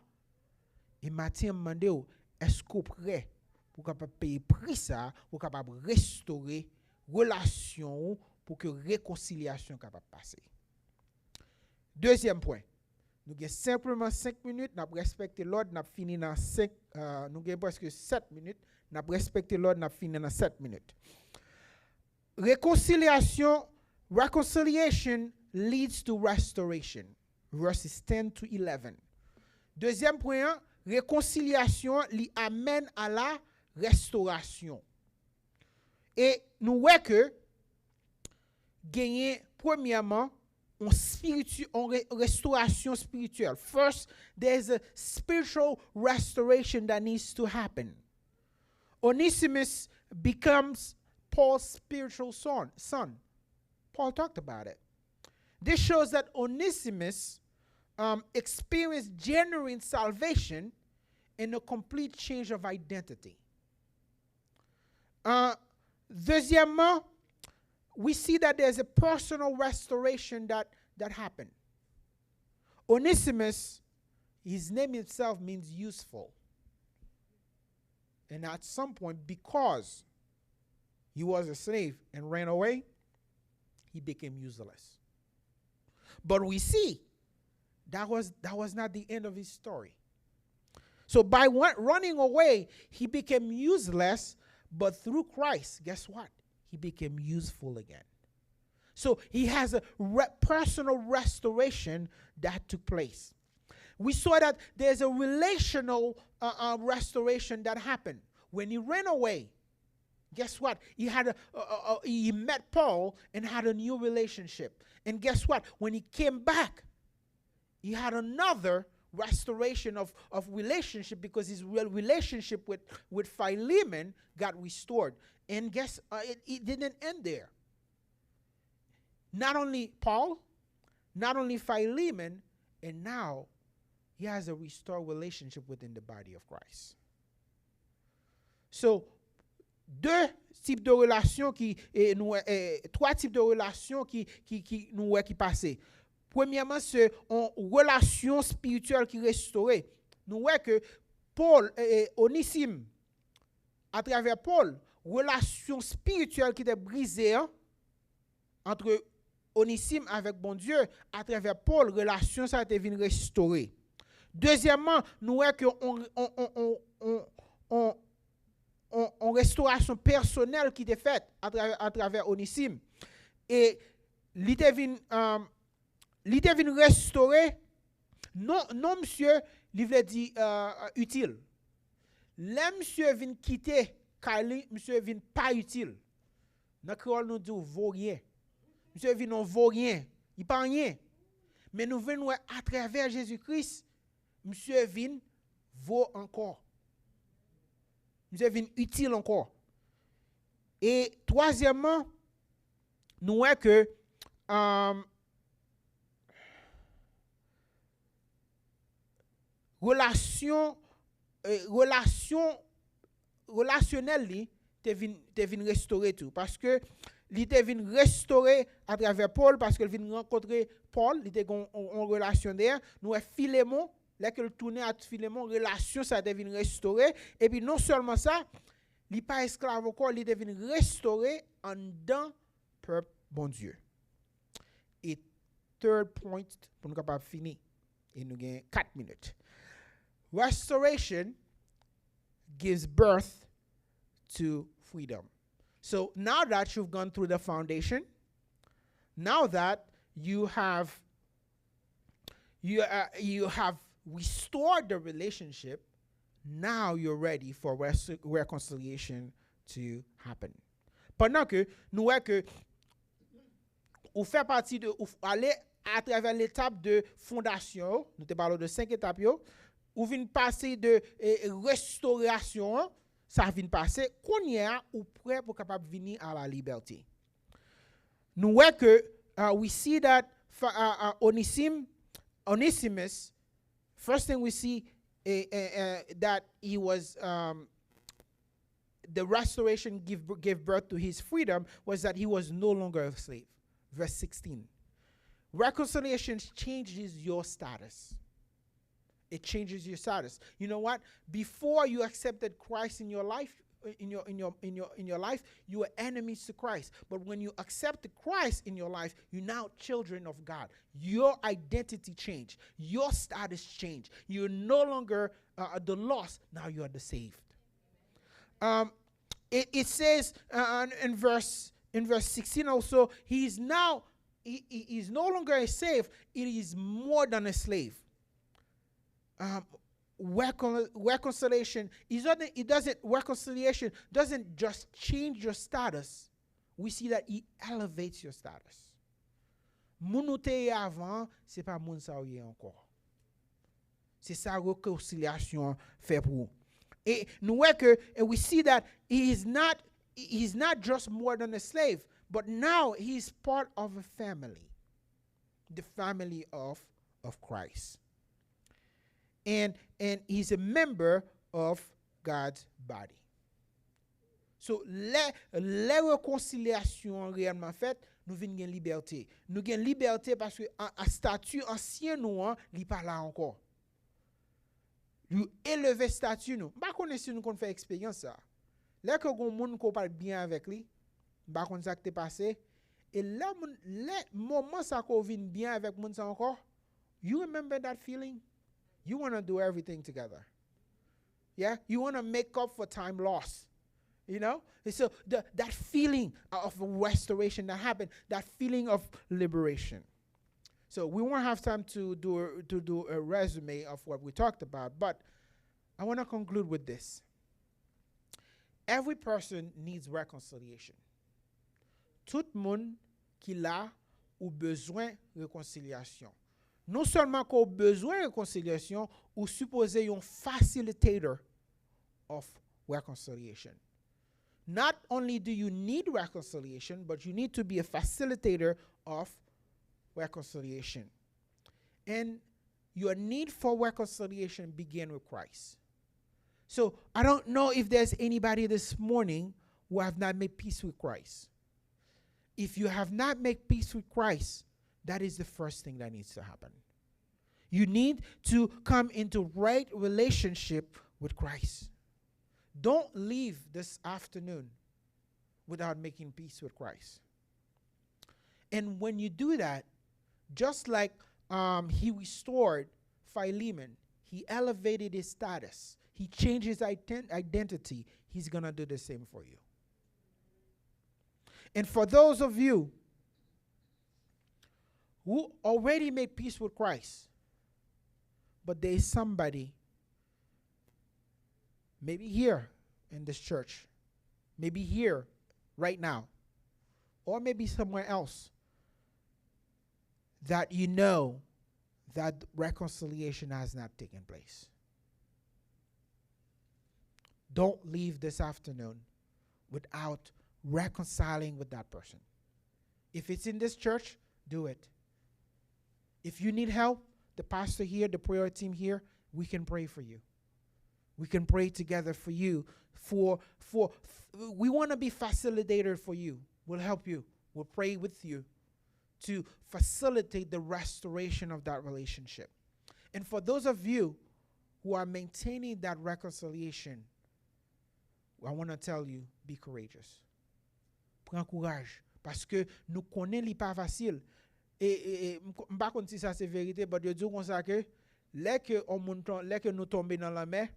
Et Matthieu m'a demandé est-ce qu'on prêt pour capable payer prix ça, pour capable restaurer relation pour que réconciliation capable passer. Deuxième point. Nous avons simplement 5 minutes, nous avons respecté l'ordre, nous avons fini dans 5 nous avons presque 7 minutes, nous avons respecté l'ordre, nous avons fini dans 7 minutes. Reconciliation leads to restoration. Verses 10 to 11. Deuxième point, réconciliation lui amène à la restauration. Et nous voyons que gagner premièrement en restauration spirituelle. First, there's a spiritual restoration that needs to happen. Onesimus becomes Paul's spiritual son. Paul talked about it. This shows that Onesimus experienced genuine salvation and a complete change of identity. Deuxièmement, we see that there's a personal restoration that happened. Onesimus, his name itself means useful. And at some point, because he was a slave and ran away, he became useless. But we see that was not the end of his story. So by running away, he became useless, but through Christ, guess what? He became useful again. So he has a personal restoration that took place. We saw that there's a relational restoration that happened. When he ran away, guess what? He met Paul and had a new relationship. And guess what? When he came back, he had another restoration of relationship because his relationship with Philemon got restored. And guess it didn't end there. Not only Paul, not only Philemon, and now he has a restored relationship within the body of Christ. So, trois types de relations qui passaient. Premièrement, c'est une relation spirituelle qui est restaurée. Nous voyons que Paul et Onésime, à travers Paul, relation spirituelle qui était brisée entre Onésime avec bon Dieu, à travers Paul, relation ça a été restaurée. Deuxièmement, nous voyons qu'on restauration personnelle qui était faite à travers Onésime. Et l'idée vient restaurer, non monsieur, il veut dire utile. Là, monsieur vient quitter, Kali, monsieur vient pas utile. Dans le créole, nous disons vaut rien. Monsieur vient non vaut rien. Il pas rien. Mais nous venons à travers Jésus-Christ, monsieur vient vaut encore. Monsieur vient utile encore. Et troisièmement, nous voyons que relationnel li te vin restaurer tout parce que li te vin restaurer à travers Paul parce que vin rencontrer Paul, il était en relation derrière nous Philémon là que le tourner à Philémon relation ça te vin restaurer et puis non seulement ça, il pas esclave encore, il te vin restaurer en dedans bon Dieu. Et third point, pour nous capable finir, et nous gagnons 4 minutes. Restoration gives birth to freedom. So now that you've gone through the foundation, now that you have restored the relationship, now you're ready for reconciliation to happen. Pendant que nous voyons que ou fait partie de ou aller à travers l'étape de fondation, nous te parlons de 5 étapes yo, ou vient passer de restauration, ça vient passer qu'on y a ou prêt pour capable venir à la liberté. Nous voyons que we see that Onesimus, first thing we see that he was the restoration gave birth to his freedom was that he was no longer a slave. Verse 16. Reconciliation changes your status. It changes your status. You know what? Before you accepted Christ in your life, in your life, you were enemies to Christ. But when you accepted Christ in your life, you're now children of God. Your identity changed. Your status changed. You're no longer the lost. Now you are the saved. It says in verse 16 also, he's no longer a slave. It is more than a slave. Reconciliation reconciliation doesn't just change your status. We see that it elevates your status. Moun ou te avant, c'est pas moun sa ou yé encore. C'est ça réconciliation fait pour. Et nous voyons que we see that he's not just more than a slave, but now he's part of a family. The family of Christ. And he's a member of God's body. So, les réconciliations réellement faites, nous venons de liberté. Nous avons liberté parce que un statut ancien nous n'est pas là encore. Nous élever statut nous. Pas qu'on si nous qu'on fait expérience ça. Là que gon monde qu'on parle bien avec lui, pas qu'on ça qui passé et là les moments ça qu'on vient bien avec monde ça encore. You remember that feeling? You want to do everything together. Yeah? You want to make up for time lost. You know? And so that feeling of restoration that happened, that feeling of liberation. So we won't have time to do a resume of what we talked about, but I want to conclude with this. Every person needs reconciliation. Tout monde qui l'a ou besoin de réconciliation. Non seulement qu'on a besoin de réconciliation, ou supposé un facilitator of reconciliation. Not only do you need reconciliation, but you need to be a facilitator of reconciliation. And your need for reconciliation began with Christ. So I don't know if there's anybody this morning who have not made peace with Christ. If you have not made peace with Christ, that is the first thing that needs to happen. You need to come into right relationship with Christ. Don't leave this afternoon without making peace with Christ. And when you do that, just like he restored Philemon, he elevated his status, he changed his identity, he's going to do the same for you. And for those of you who already made peace with Christ, but there is somebody, maybe here in this church, maybe here right now, or maybe somewhere else, that you know that reconciliation has not taken place. Don't leave this afternoon without reconciling with that person. If it's in this church, do it. If you need help, the pastor here, the prayer team here, we can pray for you. We can pray together for you. We want to be facilitator for you. We'll help you. We'll pray with you to facilitate the restoration of that relationship. And for those of you who are maintaining that reconciliation, I want to tell you, be courageous. Prends courage. Parce que nous connaissons les pas facile. Et par contre, si ça c'est vérité, mais je dis comme ça que dès que nous tombons dans la mer,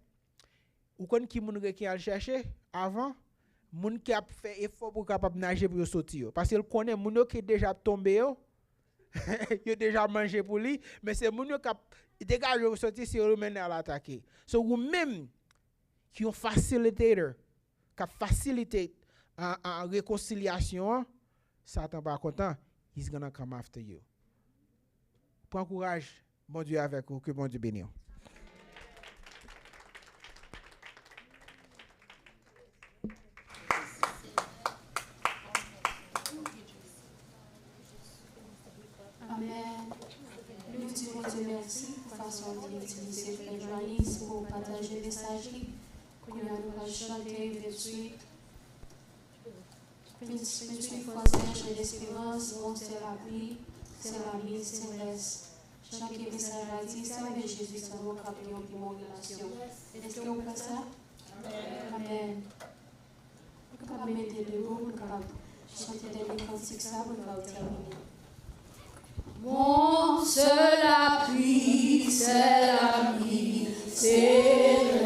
ou quand qui moun qui a chercher avant, moun qui a fait effort pour capable nager pour sortir. Parce qu'il connaît moun qui déjà tombé il a déjà mangé pour lui, mais c'est moun qui a dégagé pour sortir si on mène à l'attaquer. So ou même qui ont facilitateur, qui facilite en réconciliation, Satan pas content, he's gonna come after you. Prends courage, bon Dieu avec vous, que bon Dieu bénisse. Amen. Nous disons Dieu merci pour la façon d'utiliser les journalistes pour partager le message. Qu'on a nous chanter de suite. Une fois c'est l'espérance, bon c'est la vie, c'est la vie, c'est l'est. Chaque message a dit, ça avec Jésus, c'est mon capillon pour mon relation. Est-ce que vous faites ça? Amen. Vous pouvez mettre debout, vous pouvez chanter des cantiques, ça, vous pouvez terminer. Mon seul appui, c'est l'ami céleste.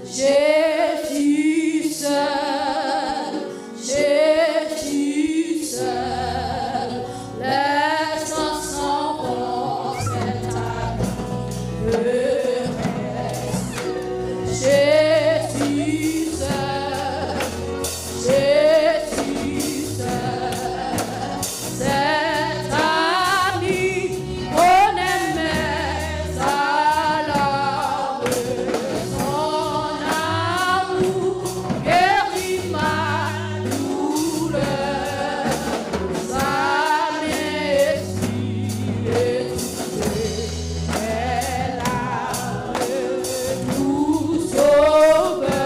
Jésus seul, Jésus seul. Laisse ensemble cet ami de reste. Jésus seul, Jésus seul. Cet ami, on aimait sa larme, son amour guérit ma douleur, sa main est elle a tout sauveur,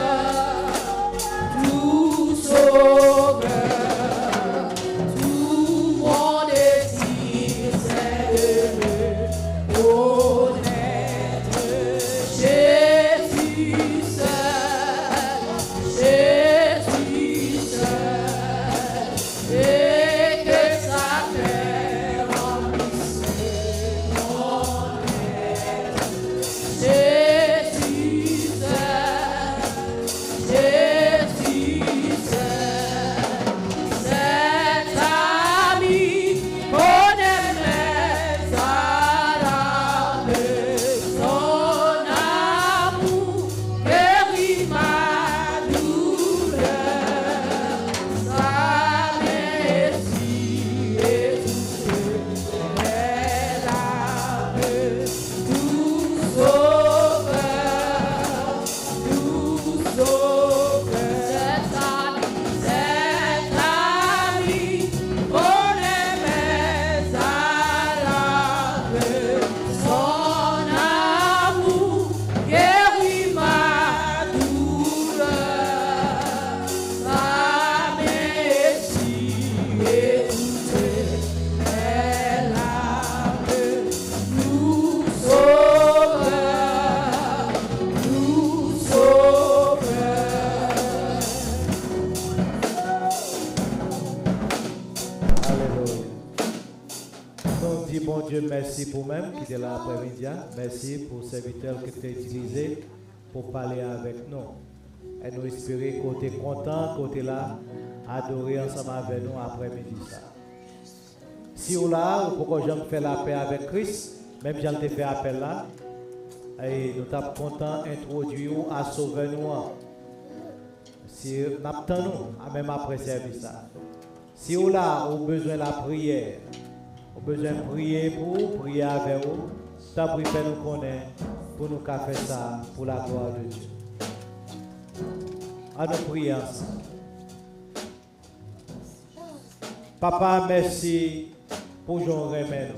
tout sauveur. Tout mon désir, c'est de le connaître. Jésus seul, Jésus seul, et que sa paix remplisse mon être. Jésus seul, Jésus seul. Cet ami, on aimait sa larme, son amour guérit ma douleur, sa merci et toute mes larmes, tout sauveur, tout sauveur. Cet ami, on aimait sa larme, son amour guérit ma douleur, sa merci et toutes mes larmes, nous sauveur, nous sauveur. Alléluia. Donc, dis bon Dieu, merci pour même qui était là après-midi. Merci pour ce serviteur que tu as utilisé pour parler avec nous. Et nous espérons que tu es content, que tu es là, adorer ensemble avec nous après-midi. Si vous là, ou pourquoi j'aime faire la paix avec Christ, même si j'en ai fait appel là, et nous sommes contents d'introduire à sauver nous. Si nous attendons, même après le service. Si vous là, vous avez besoin de la prière, vous avez besoin de prier pour vous, prier avec vous, tant pis faire nous connaître pour nous faire ça pour la gloire de Dieu. À nous prier ensemble. Papa, merci pour Jean Remède.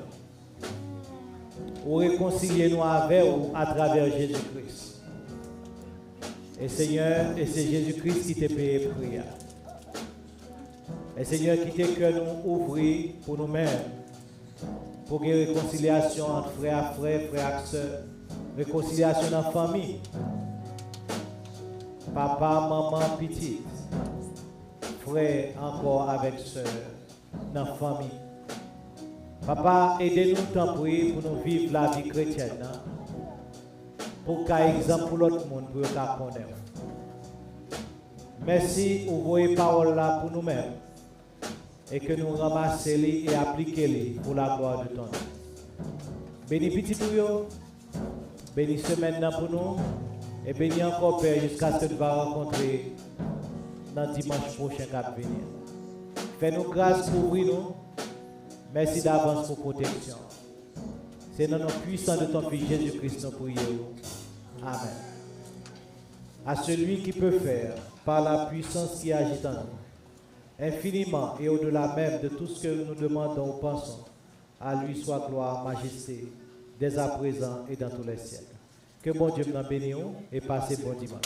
Vous réconciliez nous avec vous à travers Jésus-Christ. Et Seigneur, et c'est Jésus-Christ qui t'a payé prière. Et Seigneur, qui t'a que nous ouvrir pour nous-mêmes, pour qu'il y ait réconciliation entre frères, frères et sœurs, réconciliation dans la famille, papa, maman, petite, frères encore avec sœurs, dans la famille. Papa, aidez-nous tant pour nous vivre la vie chrétienne, hein? Pour qu'un exemple pour l'autre monde, pour qu'on connaisse. Merci pour vos paroles là pour nous-mêmes et que nous ramassions et appliquons pour la gloire de ton nom. Bénis petit tout, bénis semaine pour nous et bénis encore Père jusqu'à ce que nous va rencontrer dans dimanche prochain qui va venir. Fais-nous grâce pour nous. Merci d'avance pour protection. C'est dans le nom puissant de ton Fils Jésus-Christ nous prions. Amen. À celui qui peut faire, par la puissance qui agit en nous, infiniment et au-delà même de tout ce que nous demandons ou pensons, à lui soit gloire, majesté, dès à présent et dans tous les siècles. Que bon Dieu nous bénisse et passe bon dimanche.